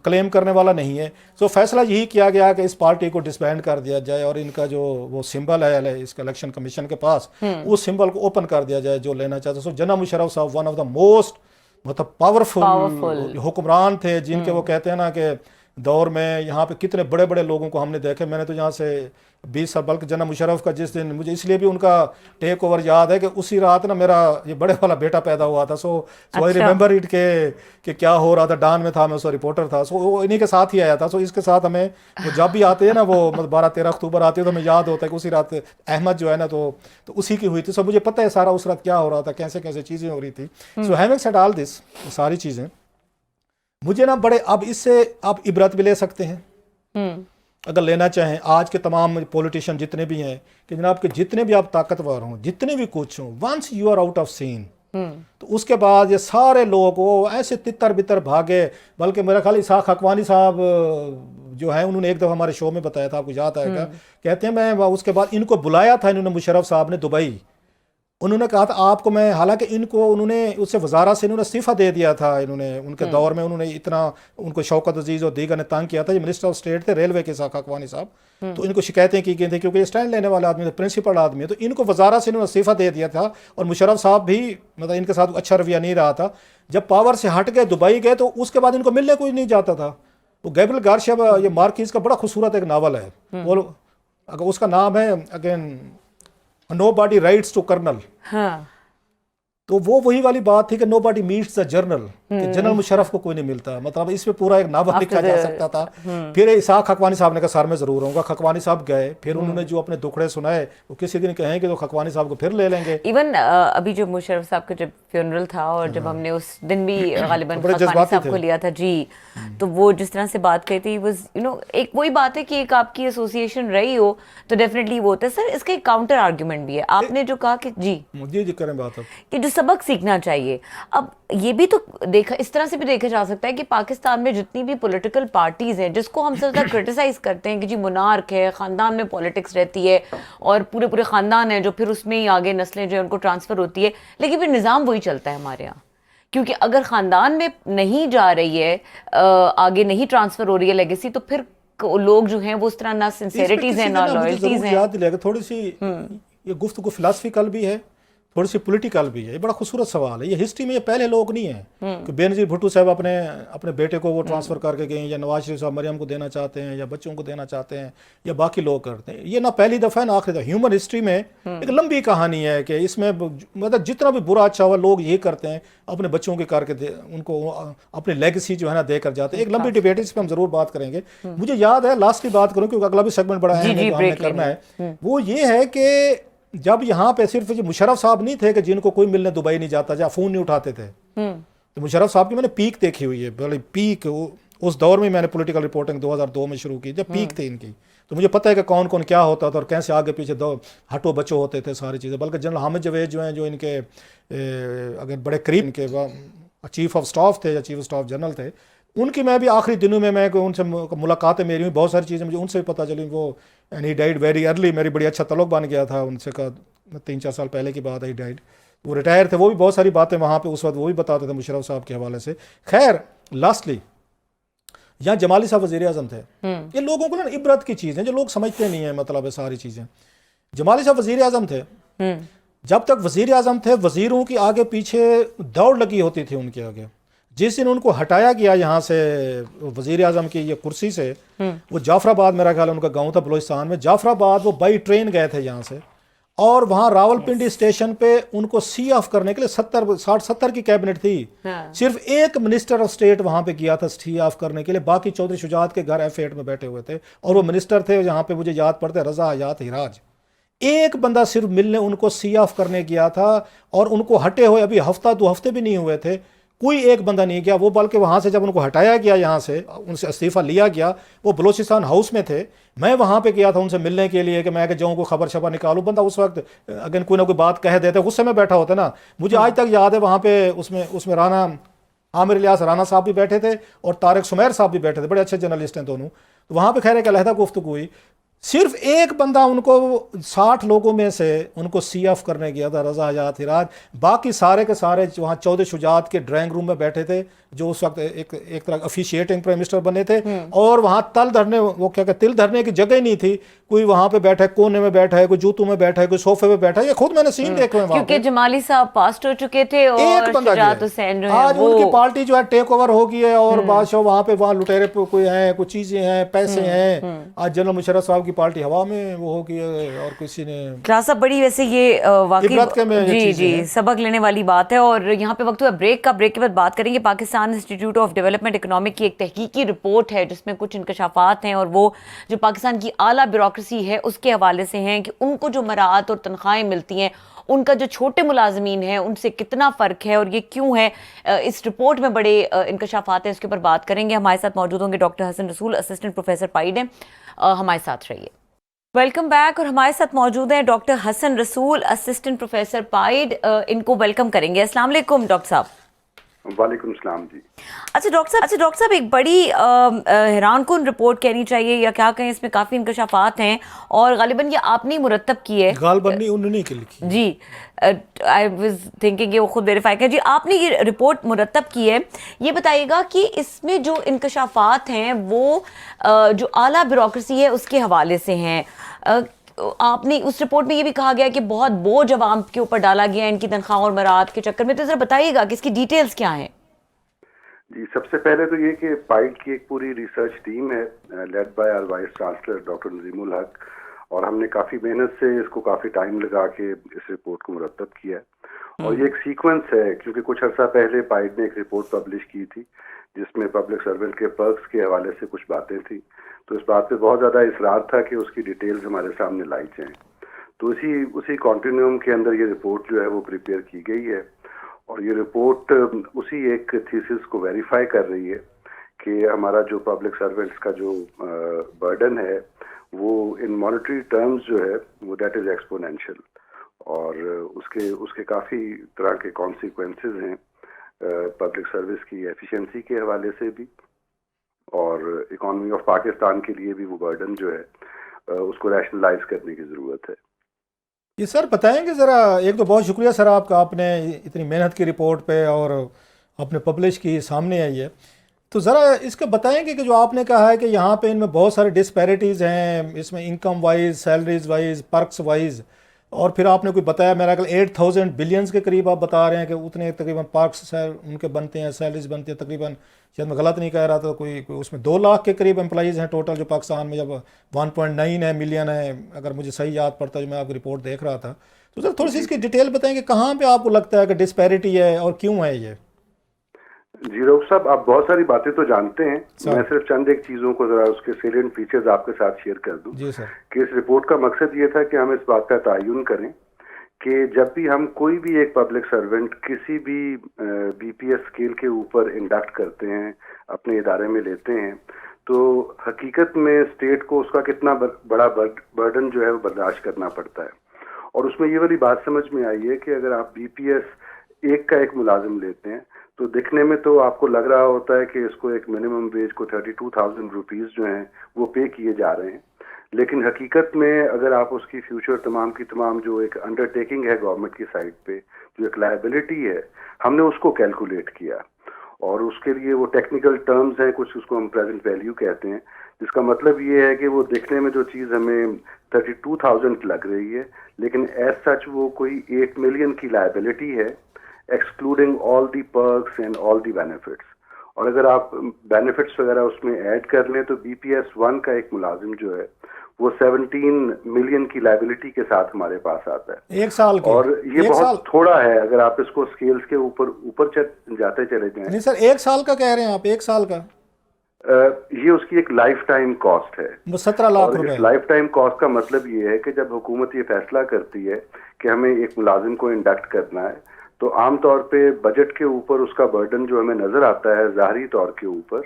کلیم کرنے والا نہیں ہے. سو فیصلہ یہی کیا گیا کہ اس پارٹی کو ڈسبینڈ کر دیا جائے, اور ان کا جو وہ سمبل ہے اس کا الیکشن کمیشن کے پاس, اس سمبل کو اوپن کر دیا جائے جو لینا چاہتے. سو جناب مشرف صاحب ون آف دا موسٹ مطلب پاورفل حکمران تھے, جن کے وہ کہتے ہیں نا کہ دور میں یہاں پہ کتنے بڑے بڑے لوگوں کو ہم نے دیکھے. میں نے تو یہاں سے 20 سال, بلکہ جناب مشرف کا جس دن مجھے اس لیے بھی ان کا ٹیک اوور یاد ہے کہ اسی رات نا میرا یہ بڑے والا بیٹا پیدا ہوا تھا. سو آئی ریمبر اٹ کہ کیا ہو رہا تھا. ڈان میں تھا, میں اس رپورٹر تھا. سو وہ انہی کے ساتھ ہی آیا تھا. سو اس کے ساتھ ہمیں وہ جب بھی آتے ہیں نا, وہ 12-13 اکتوبر آتے ہیں, تو ہمیں یاد ہوتا ہے کہ اسی رات احمد جو ہے نا تو اسی کی ہوئی تھی. سو مجھے پتہ ہے سارا اس رات کیا ہو رہا تھا, کیسے کیسے چیزیں ہو رہی تھی. سو ہیونگ سیڈ آل دس, ساری چیزیں مجھے نا بڑے, اب اس سے آپ عبرت بھی لے سکتے ہیں اگر لینا چاہیں. آج کے تمام پولیٹیشین جتنے بھی ہیں کہ جناب کہ جتنے بھی آپ طاقتور ہوں, جتنے بھی کچھ ہوں, once you are out of scene, تو اس کے بعد یہ سارے لوگ وہ ایسے تتر بتر بھاگے. بلکہ میرا خیال اسحاق حقوانی صاحب جو ہیں, انہوں نے ایک دفعہ ہمارے شو میں بتایا تھا, آپ کو یاد آئے گا, کہتے ہیں میں اس کے بعد ان کو بلایا تھا انہوں نے, مشرف صاحب نے دبئی. انہوں نے کہا تھا آپ کو میں, حالانکہ انہوں نے اس سے وزارت سے انہوں نے استعفیٰ دے دیا تھا. انہوں نے ان کے دور میں انہوں نے اتنا ان کو شوکت عزیز اور دیگر نے تنگ کیا تھا. یہ منسٹر آف اسٹیٹ تھے ریلوے کے اسحاق حقوانی صاحب, تو ان کو شکایتیں کی گئی تھیں کیونکہ یہ اسٹینڈ لینے والے آدمی تھے, پرنسپل آدمی ہے. تو ان کو وزارت سے انہوں نے استعفیٰ دے دیا تھا, اور مشرف صاحب بھی مطلب ان کے ساتھ اچھا رویہ نہیں رہا تھا. جب پاور سے ہٹ گئے, دبئی گئے, تو اس کے بعد ان کو ملنے کوئی نہیں جاتا تھا. وہ گیبریل گارشیا, یہ مارکیز کا بڑا خوبصورت ایک ناول ہے, وہ اگر اس کا نام ہے again nobody writes to colonel. तो वो वही वाली बात थी कि nobody meets the general, कि जनरल मुशर्रफ को कोई नहीं मिलता, मतलब इस पे पूरा एक नावल लिखा जा सकता था। फिर इसाक खकवानी साहब ने कहा सर मैं ज़रूर रहूँगा, खकवानी साहब गए, फिर उन्होंने जो अपने दुखड़े सुनाए वो किसी दिन कहेंगे तो खकवानी साहब को फिर ले लेंगे। इवन अभी जो मुशर्रफ साहब का जब फ्यूनरल था और जब हमने उस दिन भी गालिबन खकवानी साहब को लिया था जी, तो वो जिस तरह से बात कही थी वाज एक वही बात है कि एक आपकी एसोसिएशन रही हो तो डेफिनेटली वो होता है। सर इसका एक काउंटर आर्ग्यूमेंट भी है, आपने जो कहा कि जी करें बात अब कि जो सबक सीखना चाहिए। अब ये भी तो देखा, इस तरह से भी देखा जा सकता है कि पाकिस्तान में जितनी भी पॉलिटिकल पार्टीज हैं जिसको हम सबसे ज़्यादा क्रिटिसाइज करते हैं कि जी मुनार्क है, ख़ानदान में पॉलिटिक्स रहती है और पूरे पूरे ख़ानदान है जो फिर उसमें ही आगे नस्लें जो है उनको ट्रांसफ़र होती है, लेकिन फिर निज़ाम वही चलता है हमारे यहाँ। क्योंकि अगर ख़ानदान में नहीं जा रही है, आगे नहीं ट्रांसफ़र हो रही है लेगेसी, तो फिर लोग जो हैं वो उस तरह ना सिंसेरिटीज़ हैं ना लॉयल्टीज़ हैं। थोड़ी सी ये गुफ्तगू फिलासफिकल भी है, थोड़ी सी पॉलिटिकल भी है। ये बड़ा खूबसूरत सवाल है। ये हिस्ट्री में ये पहले लोग नहीं हैं कि बेनज़ीर भुट्टो साहब अपने बेटे को वो ट्रांसफ़र करके गए, या नवाज शरीफ साहब मरियम को देना चाहते हैं, या बच्चों को देना चाहते हैं, या बाकी लोग करते हैं। ये ना पहली दफ़ा है ना आखिरी दफ़ा। ह्यूमन हिस्ट्री में एक लंबी कहानी है कि इसमें मतलब जितना भी बुरा अच्छा हुआ लोग ये करते हैं अपने बच्चों के करके उनको अपनी लेगेसी जो है ना दे कर जाते हैं। एक लंबी डिबेट इस पर हम ज़रूर बात करेंगे। मुझे याद है लास्ट की बात करूँ क्योंकि अगला भी सेगमेंट बड़ा है जो हमने करना है, वो ये है कि जब यहाँ पे सिर्फ मुशर्रफ साहब नहीं थे कि जिनको कोई मिलने दुबई नहीं जाता, जहाँ फ़ोन नहीं उठाते थे, तो मुशर्रफ साहब की मैंने पीक देखी हुई है, बड़ी पीक। उस दौर में मैंने पॉलिटिकल रिपोर्टिंग 2002 में शुरू की जब पीक थी इनकी, तो मुझे पता है कि कौन कौन क्या होता था और कैसे आगे पीछे दो हटो बचो होते थे सारी चीज़ें। बल्कि जनरल हामिद जवेद जो हैं, जो इनके अगर बड़े करीब इनके चीफ ऑफ स्टाफ थे या चीफ ऑफ स्टाफ जनरल थे, उनकी मैं भी आखिरी दिनों में मैं उनसे मुलाकातें मेरी हुई, बहुत सारी चीज़ें मुझे उनसे भी पता चली। वो and he died very early, मेरी बड़ी अच्छा तल्लुक बन गया था उनसे का 3-4 साल पहले की बात है, ही डाइड। वो रिटायर थे, वो भी बहुत सारी बातें वहाँ पे उस वक्त वो भी बताते थे मुशर्रफ साहब के हवाले से। खैर लास्टली यहाँ जमाली साहब वज़ीर आज़म थे। ये लोगों को ना इबरत की चीज़ है जो लोग समझते नहीं है, मतलब है सारी चीज़ें। जमाली साहब वज़ीर आज़म थे, जब तक वज़ीर आज़म थे वज़ीरों की आगे पीछे दौड़ लगी होती थी उनके आगे। जिस दिन उनको हटाया गया यहाँ से वज़ीर आज़म की ये कुर्सी से, वो जाफराबाद मेरा ख्याल उनका गांव था बलोचिस्तान में, जाफराबाद वो बाई ट्रेन गए थे यहाँ से, और वहाँ रावलपिंडी स्टेशन पे उनको सी ऑफ करने के लिए 60-70 की कैबिनेट थी। सिर्फ एक मिनिस्टर ऑफ स्टेट वहाँ पे गया था सी ऑफ करने के लिए, बाकी चौधरी शुजात के घर F8 में बैठे हुए थे, और वो मिनिस्टर थे यहाँ पे मुझे याद पड़ते रजा हयात हिराज। एक बंदा सिर्फ मिलने उनको सी ऑफ करने गया था, और उनको हटे हुए अभी हफ्ता 2 हफ्ते भी नहीं हुए थे, कोई एक बंदा नहीं गया। वो बल्कि वहाँ से जब उनको हटाया गया, यहाँ से उनसे इस्तीफ़ा लिया गया, वो बलोचिस्तान हाउस में थे। मैं वहाँ पे गया था उनसे मिलने के लिए कि मैं कि जाऊँ को खबर शबर निकालूँ। बंदा उस वक्त अगर कोई ना कोई बात कह देते, गुस्से में बैठा होता ना। मुझे आज तक याद है वहाँ पे उसमें राना आमिर इलियास राना साहब भी बैठे थे और तारिक सुमैर साहब भी बैठे थे, बड़े अच्छे जर्नलिस्ट हैं दोनों। तो वहाँ पर खैर एक अलहदा गुफ्तगू हुई। सिर्फ एक बंदा उनको 60 लोगों में से उनको सी ऑफ करने गया था, रजा हयात हिराज। बाकी सारे के सारे वहाँ चौधरी शुजात के ड्राइंग रूम में बैठे थे, जो उस वक्त एक तरह ऑफिशिएटिंग प्राइम मिनिस्टर बने थे, और वहाँ तिल धरने की जगह नहीं थी। कोई वहाँ पे बैठा है, कोने में बैठा है, कोई जूतों में बैठा है, कोई सोफे पे बैठा है। ये खुद मैंने सीन देखे हैं, क्योंकि जमाली साहब पास्ट हो चुके थे और शुजात हुसैन जो है आज उनकी पार्टी जो है टेक ओवर हो गई है, और बादशाह वहाँ लुटेरे पे कोई है, कुछ चीजें हैं, पैसे हैं। आज जनरल मुशर्रफ साहब की पार्टी हवा में वो हो गई है, और किसी ने क्लास अब बड़ी वैसे ये वाकई जी सबक लेने वाली बात है। और यहाँ पे वक्त हुआ ब्रेक का, ब्रेक के बाद बात करेंगे Pakistan institute of development economic की एक तहकीकी रिपोर्ट है जिसमें कुछ इंकशाफात हैं, और वो जो पाकिस्तान की आला ब्यूरोक्रेसी है उसके हवाले से हैं कि उनको जो मराहत और तनख्वाहें मिलती हैं उनका जो छोटे मुलाजमीन हैं उनसे कितना फ़र्क है और ये क्यों है। इस रिपोर्ट में बड़े इंकशाफात हैं, इसके ऊपर बात करेंगे। हमारे साथ मौजूद होंगे डॉक्टर हसन रसूल, असिस्टेंट प्रोफेसर पाइड हैं। हमारे साथ रहिए। Welcome back. और हमारे साथ मौजूद हैं डॉक्टर हसन रसूल, असिस्टेंट प्रोफेसर पाइड। इनको वेलकम करेंगे। अस्सलाम वालेकुम डॉक्टर साहब। वालेकुम सलाम जी। अच्छा डॉक्टर साहब एक बड़ी हैरानकुन रिपोर्ट कहनी चाहिए या क्या कहें, इसमें काफ़ी इंकशाफात हैं और गालिबन ये आपने मुरतब की है। गालिबन नहीं, उन्होंने की लिखी जी। आई वाज थिंकिंग वो खुद वेरीफाई करें जी, आपने ये रिपोर्ट मुरतब की है। ये बताइएगा कि इसमें जो इंकशाफात हैं वो जो आला ब्यूरोक्रेसी है उसके हवाले से हैं। आपने उस रिपोर्ट में ये भी कहा गया कि बहुत बोझ अवाम के ऊपर डाला गया इनकी तनख्वाह और मराहत के चक्कर में, तो जरा बताइएगा कि इसकी डिटेल्स क्या हैं। जी, सबसे पहले तो ये कि पाइड की एक पूरी रिसर्च टीम है led by our vice chancellor doctor Najeemul Haq, और हमने काफ़ी मेहनत से इसको काफ़ी टाइम लगा के इस रिपोर्ट को मुरतब किया है। اور یہ ایک سیکوینس ہے، کیونکہ کچھ عرصہ پہلے پائڈ نے ایک رپورٹ پبلش کی تھی جس میں پبلک سرونٹ کے پرکس کے حوالے سے کچھ باتیں تھیں، تو اس بات پہ بہت زیادہ اصرار تھا کہ اس کی ڈیٹیلز ہمارے سامنے لائی جائیں. تو اسی کانٹینیوم کے اندر یہ رپورٹ جو ہے وہ پریپیئر کی گئی ہے، اور یہ رپورٹ اسی ایک تھیسس کو ویریفائی کر رہی ہے کہ ہمارا جو پبلک سروینٹس کا جو برڈن ہے وہ ان مانیٹری ٹرمز جو ہے وہ دیٹ از ایکسپونینشیل، اور اس کے کافی طرح کے کانسیکوینسز ہیں پبلک سروس کی ایفیشنسی کے حوالے سے بھی، اور اکانومی آف پاکستان کے لیے بھی وہ برڈن جو ہے اس کو ریشنلائز کرنے کی ضرورت ہے. یہ سر بتائیں گے ذرا، ایک تو بہت شکریہ سر آپ کا، آپ نے اتنی محنت کی رپورٹ پہ اور آپ نے پبلش کی، سامنے آئی ہے، تو ذرا اس کا بتائیں گے کہ جو آپ نے کہا ہے کہ یہاں پہ ان میں بہت سارے ڈسپیرٹیز ہیں، اس میں income wise, salaries wise, perks wise, اور پھر آپ نے کوئی بتایا میرا خیال 8000 بلینز کے قریب آپ بتا رہے ہیں کہ اتنے تقریباً پرکس ان کے بنتے ہیں، سیلریز بنتی ہیں تقریباً، شاید میں غلط نہیں کہہ رہا تھا، کوئی اس میں 2 لاکھ کے قریب امپلائیز ہیں ٹوٹل جو پاکستان میں، جب 1.9 ملین ہے اگر مجھے صحیح یاد پڑتا ہے جو میں آپ کی رپورٹ دیکھ رہا تھا. تو سر تھوڑی سی اس کی ڈیٹیل بتائیں کہ کہاں پہ آپ کو لگتا ہے کہ ڈسپیرٹی ہے اور کیوں ہے یہ؟ جی رؤف صاحب، آپ بہت ساری باتیں تو جانتے ہیں، میں صرف چند ایک چیزوں کو ذرا اس کے سیلینٹ فیچرز آپ کے ساتھ شیئر کر دوں. جی سر. کہ اس رپورٹ کا مقصد یہ تھا کہ ہم اس بات کا تعین کریں کہ جب بھی ہم کوئی بھی ایک پبلک سرونٹ کسی بھی بی پی ایس اسکیل کے اوپر انڈکٹ کرتے ہیں، اپنے ادارے میں لیتے ہیں، تو حقیقت میں اسٹیٹ کو اس کا کتنا بڑا برڈن جو ہے وہ برداشت کرنا پڑتا ہے. اور اس میں یہ والی بات سمجھ میں آئی ہے کہ اگر آپ بی پی ایس ایک کا ایک ملازم لیتے ہیں تو دکھنے میں تو آپ کو لگ رہا ہوتا ہے کہ اس کو ایک منیمم ویج کو 32,000 روپیز جو ہیں وہ پے کیے جا رہے ہیں، لیکن حقیقت میں اگر آپ اس کی فیوچر تمام کی تمام جو ایک انڈر ٹیکنگ ہے گورنمنٹ کی سائڈ پہ، جو ایک لائبلٹی ہے، ہم نے اس کو کیلکولیٹ کیا، اور اس کے لیے وہ ٹیکنیکل ٹرمز ہیں کچھ، اس کو ہم پریزنٹ ویلیو کہتے ہیں، جس کا مطلب یہ ہے کہ وہ دیکھنے میں جو چیز ہمیں 32,000 لگ رہی ہے، لیکن ایز سچ وہ کوئی 8 ملین کی لائبلٹی ہے، excluding all the perks and all the benefits. اور اگر آپ بینیفٹس وغیرہ اس میں ایڈ کر لیں تو بی پی ایس 1 کا ایک ملازم جو ہے وہ 17 ملین کی لائبلٹی کے ساتھ ہمارے پاس آتا ہے ایک سال کی. اور یہ بہت تھوڑا ہے اگر آپ اس کو سکیلز کے اوپر جاتے چلے جائیں. نہیں سر، 1 سال کا کہہ رہے ہیں آپ، 1 سال کا؟ یہ اس کی ایک لائف ٹائم کاسٹ ہے، وہ 17 لاکھ روپے. لائف ٹائم کاسٹ کا مطلب یہ ہے کہ جب حکومت یہ فیصلہ کرتی ہے کہ ہمیں ایک ملازم کو انڈکٹ کرنا ہے تو عام طور پہ بجٹ کے اوپر اس کا برڈن جو ہمیں نظر آتا ہے ظاہری طور کے اوپر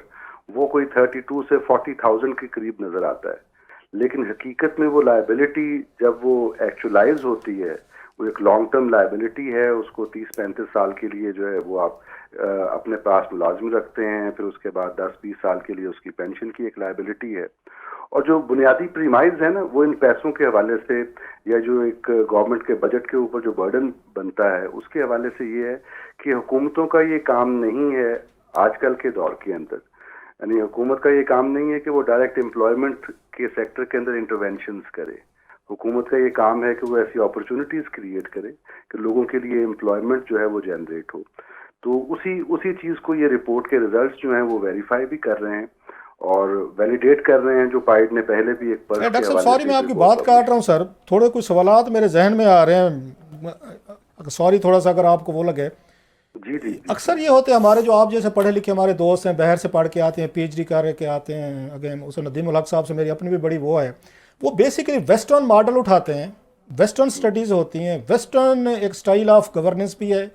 وہ کوئی 32 سے 40,000 کے قریب نظر آتا ہے، لیکن حقیقت میں وہ لائبلٹی جب وہ ایکچولائز ہوتی ہے وہ ایک لانگ ٹرم لائبلٹی ہے، اس کو 30-35 سال کے لیے جو ہے وہ آپ اپنے پاس ملازم رکھتے ہیں، پھر اس کے بعد 10-20 سال کے لیے اس کی پینشن کی ایک لائبلٹی ہے. اور جو بنیادی پریمائز ہے نا وہ ان پیسوں کے حوالے سے یا جو ایک گورنمنٹ کے بجٹ کے اوپر جو برڈن بنتا ہے اس کے حوالے سے یہ ہے کہ حکومتوں کا یہ کام نہیں ہے آج کل کے دور کے اندر، یعنی حکومت کا یہ کام نہیں ہے کہ وہ ڈائریکٹ امپلائمنٹ کے سیکٹر کے اندر انٹرونشنز کرے. حکومت کا یہ کام ہے کہ وہ ایسی اپرچونٹیز کریٹ کرے کہ لوگوں کے لیے امپلائمنٹ جو ہے وہ جنریٹ ہو. تو اسی چیز کو یہ رپورٹ کے ریزلٹس جو ہیں وہ ویریفائی بھی کر رہے ہیں اور ویلیڈیٹ کر رہے ہیں جو پائڈ نے پہلے بھی ایک پر. ڈاکٹر صاحب سوری میں آپ کی بات کاٹ رہا ہوں سر، تھوڑے کچھ سوالات میرے ذہن میں آ رہے ہیں، سوری تھوڑا سا اگر آپ کو وہ لگے. جی اکثر یہ ہوتے ہیں ہمارے جو آپ جیسے پڑھے لکھے ہمارے دوست ہیں، باہر سے پڑھ کے آتے ہیں، پی ایچ ڈی کر کے آتے ہیں، اگین اس ندیم الحق صاحب سے میری اپنی بھی بڑی وہ ہے، وہ بیسیکلی ویسٹرن ماڈل اٹھاتے ہیں، ویسٹرن سٹڈیز ہوتی ہیں، ویسٹرن ایک سٹائل آف گورننس بھی ہے،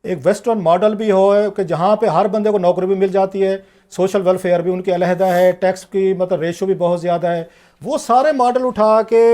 ایک ویسٹرن ماڈل بھی ہو کہ جہاں پہ ہر بندے کو نوکری بھی مل جاتی ہے، سوشل ویلفیئر بھی ان کے علیحدہ ہے، ٹیکس کی مطلب ریشو بھی بہت زیادہ ہے. وہ سارے ماڈل اٹھا کے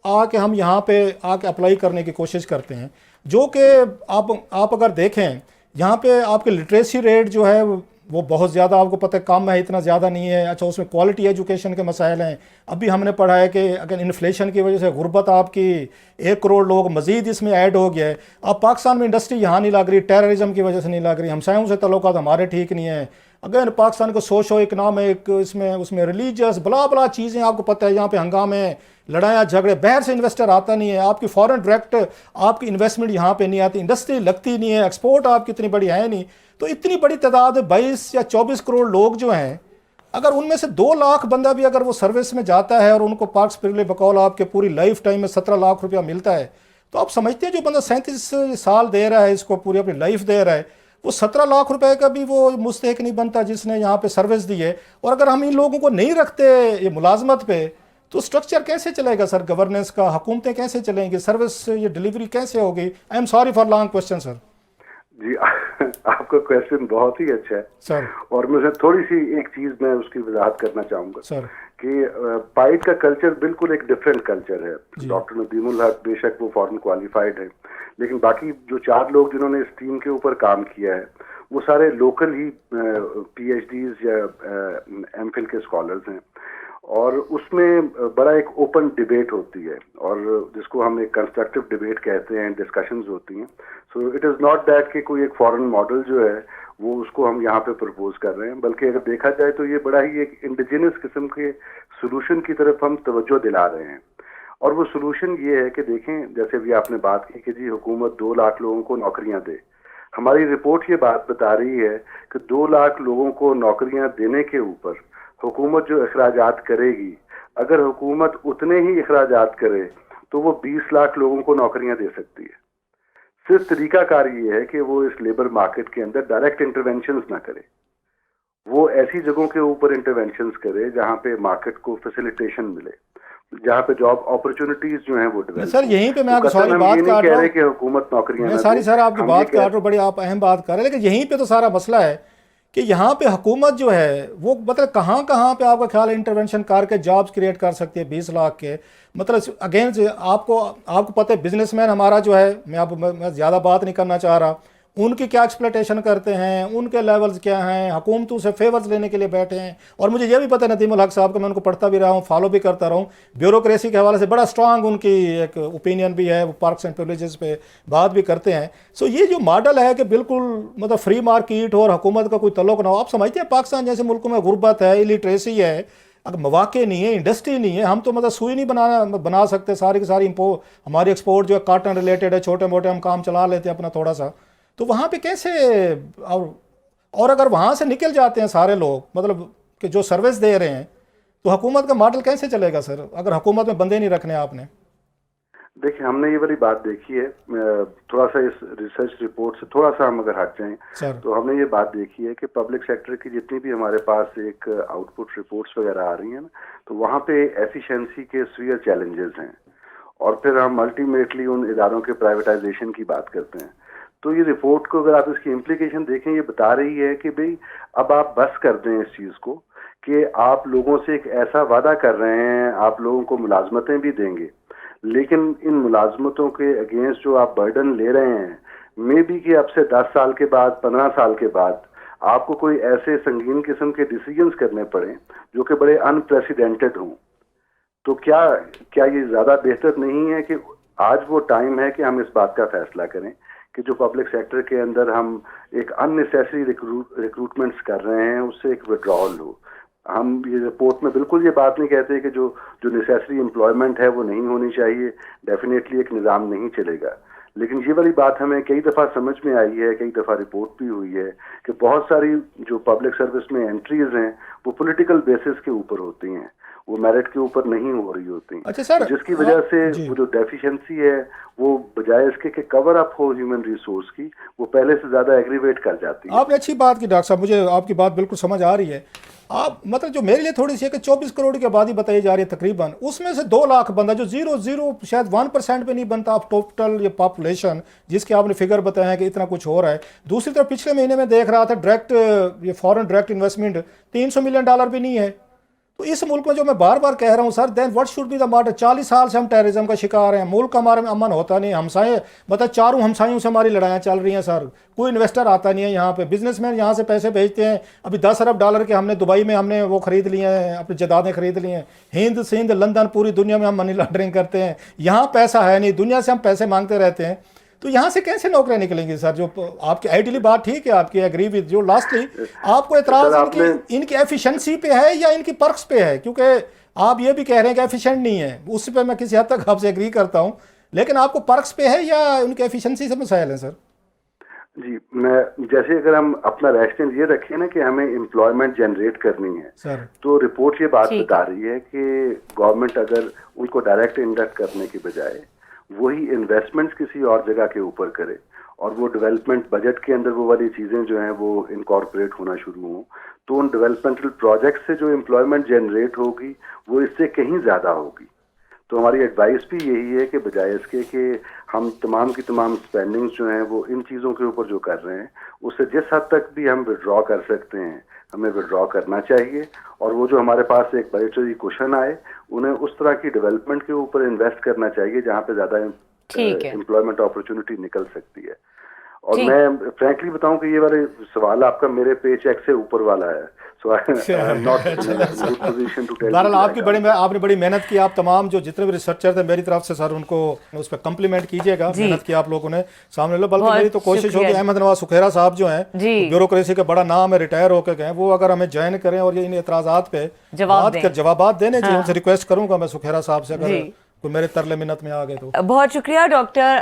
آ کے ہم یہاں پہ آ کے اپلائی کرنے کی کوشش کرتے ہیں، جو کہ آپ اگر دیکھیں یہاں پہ آپ کے لٹریسی ریٹ جو ہے وہ بہت زیادہ آپ کو پتہ ہے کم ہے، اتنا زیادہ نہیں ہے. اچھا اس میں کوالٹی ایجوکیشن کے مسائل ہیں. ابھی ہم نے پڑھا ہے کہ اگر انفلیشن کی وجہ سے غربت آپ کی 1 کروڑ لوگ مزید اس میں ایڈ ہو گیا ہے. اب پاکستان میں انڈسٹری یہاں نہیں لگ رہی، ٹیررزم کی وجہ سے نہیں لگ رہی، ہمسایوں سے تعلقات ہمارے ٹھیک نہیں ہیں. اگر پاکستان کو سوشو اکنامک اس میں ریلیجس بلا چیزیں آپ کو پتہ ہے، یہاں پہ ہنگامے، لڑائیاں جھگڑے، باہر سے انویسٹر آتا نہیں ہے، آپ کی فورن ڈائریکٹ آپ کی انویسٹمنٹ یہاں پہ نہیں آتی، انڈسٹری لگتی نہیں ہے، ایکسپورٹ آپ کی اتنی بڑی ہے نہیں. تو اتنی بڑی تعداد 22 یا 24 کروڑ لوگ جو ہیں، اگر ان میں سے 2 لاکھ بندہ بھی اگر وہ سروس میں جاتا ہے اور ان کو پارکس پریویلیج بقول آپ کے پوری لائف ٹائم میں 17 لاکھ روپیہ ملتا ہے، तो आप समझते हैं जो बंदा 37 साल दे रहा है, इसको पूरी अपनी लाइफ दे रहा है, वो 17 लाख रुपए का भी वो मुस्तहिक नहीं बनता जिसने यहाँ पे सर्विस दी है। और अगर हम इन लोगों को नहीं रखते ये मुलाजमत पे तो स्ट्रक्चर कैसे चलेगा सर, गवर्नेंस का, हुकूमतें कैसे चलेंगी, सर्विस ये डिलीवरी कैसे होगी? I am sorry for long question sir. जी आपका क्वेश्चन बहुत ही अच्छा है सर, और मुझे थोड़ी सी एक चीज मैं उसकी वजाहत करना चाहूंगा सर कि पाइट का कल्चर बिल्कुल एक डिफरेंट कल्चर है। डॉक्टर नदीमुल हक बेशक वो फॉरेन क्वालिफाइड है, लेकिन बाकी जो 4 लोग जिन्होंने इस टीम के ऊपर काम किया है वो सारे लोकल ही PhDs या MPhil के स्कॉलर्स हैं, और उसमें बड़ा एक ओपन डिबेट होती है और जिसको हम एक कंस्ट्रक्टिव डिबेट कहते हैं, डिस्कशंस होती हैं। So it is not that कि कोई एक फॉरेन मॉडल जो है वो उसको हम यहाँ पे प्रपोज कर रहे हैं, बल्कि अगर देखा जाए तो ये बड़ा ही एक इंडिजिनस किस्म के सोल्यूशन की तरफ हम तवज्जो दिला रहे हैं। और वो सोल्यूशन ये है कि देखें, जैसे भी आपने बात की कि जी हुकूमत 2 लाख लोगों को नौकरियां दे, हमारी रिपोर्ट ये बात बता रही है कि 2 लाख लोगों को नौकरियां देने के ऊपर हुकूमत जो अखराजात करेगी, अगर हुकूमत उतने ही अखराजात करे तो वो 20 लाख लोगों को नौकरियां दे सकती है। सिर्फ तरीकाकार ये है कि वो इस लेबर मार्केट के अंदर डायरेक्ट इंटरवेंशंस ना करे, वो ऐसी जगहों के ऊपर इंटरवेंशंस करे जहाँ पे मार्केट को फैसिलिटेशन मिले, जहाँ पे जॉब अपॉर्चुनिटीज जो हैं वो डेवलप। सर यहीं पे मैं आपकी सारी बात काट रहा हूँ कि हुकूमत नौकरियां, मैं सारी सर आपकी बात काट रहा हूँ, बड़ी आप अहम बात कर रहे हैं, लेकिन यहीं पे तो सारा मसला है कि यहाँ पे हुकूमत जो है वो मतलब कहाँ कहाँ पे आपका ख्याल है इंटरवेंशन करके जॉब्स क्रिएट कर सकती है 20 लाख के। मतलब अगेन आपको पता है बिजनेसमैन हमारा जो है, मैं ज़्यादा बात नहीं करना चाह रहा, उनकी क्या एक्सप्लॉयटेशन करते हैं, उनके लेवल्स क्या हैं, हुकूमतों से फेवर्स लेने के लिए बैठे हैं। और मुझे ये भी पता है नदीमुल हक साहब का, मैं उनको पढ़ता भी रहा हूँ, फॉलो भी करता रहा हूँ, ब्यूरोक्रेसी के हवाले से बड़ा स्ट्रांग उनकी एक ओपिनियन भी है, वो पार्क्स एंड प्रिविलेजेस पे बात भी करते हैं। सो ये जो मॉडल है कि बिल्कुल मतलब फ्री मार्केट और हुकूमत का कोई तल्लुक ना हो, आप समझते हैं पाकिस्तान जैसे मुल्कों में गुर्बत है, इलिटरेसी है, अगर मौके नहीं है, इंडस्ट्री नहीं है, हम तो मतलब सुई नहीं बना सकते, सारी की सारी हमारी एक्सपोर्ट जो है कॉटन रिलेटेड है, छोटे मोटे हम काम चला लेते हैं अपना थोड़ा सा, तो वहाँ पे कैसे और अगर वहाँ से निकल जाते हैं सारे लोग मतलब कि जो सर्विस दे रहे हैं, तो हुकूमत का मॉडल कैसे चलेगा सर, अगर हुकूमत में बंदे नहीं रखने आपने? देखिए हमने ये वाली बात देखी है, थोड़ा सा इस रिसर्च रिपोर्ट से थोड़ा सा हम अगर हट जाएं तो हमने ये बात देखी है कि पब्लिक सेक्टर की जितनी भी हमारे पास एक आउटपुट रिपोर्ट्स वगैरह आ रही हैं ना, तो वहाँ पे एफिशिएंसी के सीवियर चैलेंजेस हैं, और फिर हम अल्टीमेटली उन इदारों के प्राइवेटाइजेशन की बात करते हैं। तो ये रिपोर्ट को अगर आप इसकी इम्प्लीकेशन देखें, ये बता रही है कि भाई अब आप बस कर दें इस चीज़ को कि आप लोगों से एक ऐसा वादा कर रहे हैं, आप लोगों को मुलाजमतें भी देंगे, लेकिन इन मुलाजमतों के अगेंस्ट जो आप बर्डन ले रहे हैं, मे बी कि अब से 10 साल के बाद, 15 साल के बाद आपको कोई ऐसे संगीन किस्म के डिसीजंस करने पड़े जो कि बड़े अनप्रेसिडेंटेड हों। तो क्या ये ज़्यादा बेहतर नहीं है कि आज वो टाइम है कि हम इस बात का फैसला करें कि जो पब्लिक सेक्टर के अंदर हम एक अननेसेसरी रिक्रूटमेंट्स कर रहे हैं उससे एक विड्रॉल हो। हम ये रिपोर्ट में बिल्कुल ये बात नहीं कहते कि जो नेसेसरी एम्प्लॉयमेंट है वो नहीं होनी चाहिए, डेफिनेटली एक निज़ाम नहीं चलेगा, लेकिन ये वाली बात हमें कई दफ़ा समझ में आई है, कई दफ़ा रिपोर्ट भी हुई है कि बहुत सारी जो पब्लिक सर्विस में एंट्रीज हैं वो पॉलिटिकल बेसिस के ऊपर होती हैं, वो मेरिट के ऊपर नहीं हो रही होती। अच्छा सर, जिसकी वजह से वो जो डेफिशिएंसी है वो बजाय इसके कि कवर अप हो ह्यूमन रिसोर्स की, वो पहले से ज़्यादा एग्रीवेट कर जाती है। आपने अच्छी बात की डॉक्टर साहब, मुझे आपकी बात बिल्कुल समझ आ रही है। आप मतलब जो मेरे लिए थोड़ी सी है कि 24 करोड़ की आबादी बताई जा रही है तकरीबन, उसमें से 2 लाख बंदा जो 0 शायद 1% पे नहीं बनता आप टोटल ये पॉपुलेशन जिसके आपने फिगर बताया है कि इतना कुछ हो रहा है। दूसरी तरफ पिछले महीने में देख रहा था डायरेक्ट ये फॉरेन डायरेक्ट इन्वेस्टमेंट $300 मिलियन भी नहीं है। तो इस मुल्क में जो मैं बार बार कह रहा हूँ sir, then what should be the model? 40 साल से हम टेररिज्म का शिकार हैं, मुल्क हमारे में अमन होता नहीं, हमसाए मतलब चारों हमसायों से हमारी लड़ाइयाँ चल रही हैं सर, कोई इन्वेस्टर आता नहीं है यहाँ पे, बिजनेसमैन यहाँ से पैसे भेजते हैं। अभी $10 अरब के हमने दुबई में हमने वो खरीद लिए हैं, अपनी जायदादें खरीद ली हैं, हिंद सिंध लंदन पूरी दुनिया में हम मनी लॉन्ड्रिंग करते हैं, यहाँ पैसा है नहीं, दुनिया से हम पैसे मांगते रहते हैं, तो यहाँ से कैसे नौकरियां निकलेंगी सर? जो आपकी आइडियली बात ठीक है, आपकी एग्री विद, जो लास्टली आपको एतराज इनकी एफिशिएंसी पे है या इनकी पर्क्स पे है? क्योंकि आप ये भी कह रहे हैं कि एफिशिएंट नहीं है, उस पर मैं किसी हद तक आपसे एग्री करता हूँ, लेकिन आपको पर्क्स पे है या उनकी एफिशिएंसी से मसाइल है सर? जी, मैं जैसे अगर हम अपना रेस्टेंट ये रखें ना कि हमें एम्प्लॉयमेंट जनरेट करनी है सर, तो रिपोर्ट ये बात बता रही है कि गवर्नमेंट अगर उनको डायरेक्ट इंडक्ट करने की बजाय وہی انویسٹمنٹس کسی اور جگہ کے اوپر کرے اور وہ ڈیولپمنٹ بجٹ کے اندر وہ والی چیزیں جو ہیں وہ انکارپوریٹ ہونا شروع ہوں، تو ان ڈیولپمنٹل پروجیکٹ سے جو امپلائمنٹ جنریٹ ہوگی وہ اس سے کہیں زیادہ ہوگی. تو ہماری ایڈوائس بھی یہی ہے کہ بجائے اس کے کہ ہم تمام کی تمام اسپینڈنگز جو ہیں وہ ان چیزوں کے اوپر جو کر رہے ہیں اس سے جس حد تک بھی ہم ودرا کر سکتے ہیں ہمیں ودرا کرنا چاہیے، اور وہ جو ہمارے پاس ایک بجٹری کوشن آئے انہیں اس طرح کی ڈیولپمنٹ کے اوپر انویسٹ کرنا چاہیے جہاں پہ زیادہ امپلائمنٹ اپرچونٹی نکل سکتی ہے. اور میں فرینکلی بتاؤں کہ یہ والے سوال آپ کا میرے پے چیک سے اوپر والا ہے. بہرحال آپ نے بڑی محنت کی. آپ تمام جو جتنے بھی ریسرچر تھے میری طرف سے سر ان کو اس پہ کمپلیمنٹ کیجیے گا. محنت کی آپ لوگوں نے سامنے لو. بلکہ میری تو کوشش ہوگی احمد نواز سکھیرا صاحب جو ہیں بیوروکریسی کا بڑا نام ہے، ریٹائر ہو کے گئے، وہ اگر ہمیں جوائن کریں اور یہ ان اعتراضات پہ جوابات دینے چاہیے. ان سے ریکویسٹ کروں گا میں سکھیرا صاحب سے اگر کوئی میرے ترلے منت میں آ گئے تو. بہت شکریہ. ڈاکٹر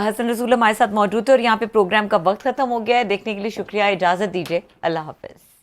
حسن رسول ہمارے ساتھ موجود تھے اور یہاں پہ پروگرام کا وقت ختم ہو گیا ہے. دیکھنے کے لیے شکریہ. اجازت دیجیے. اللہ حافظ.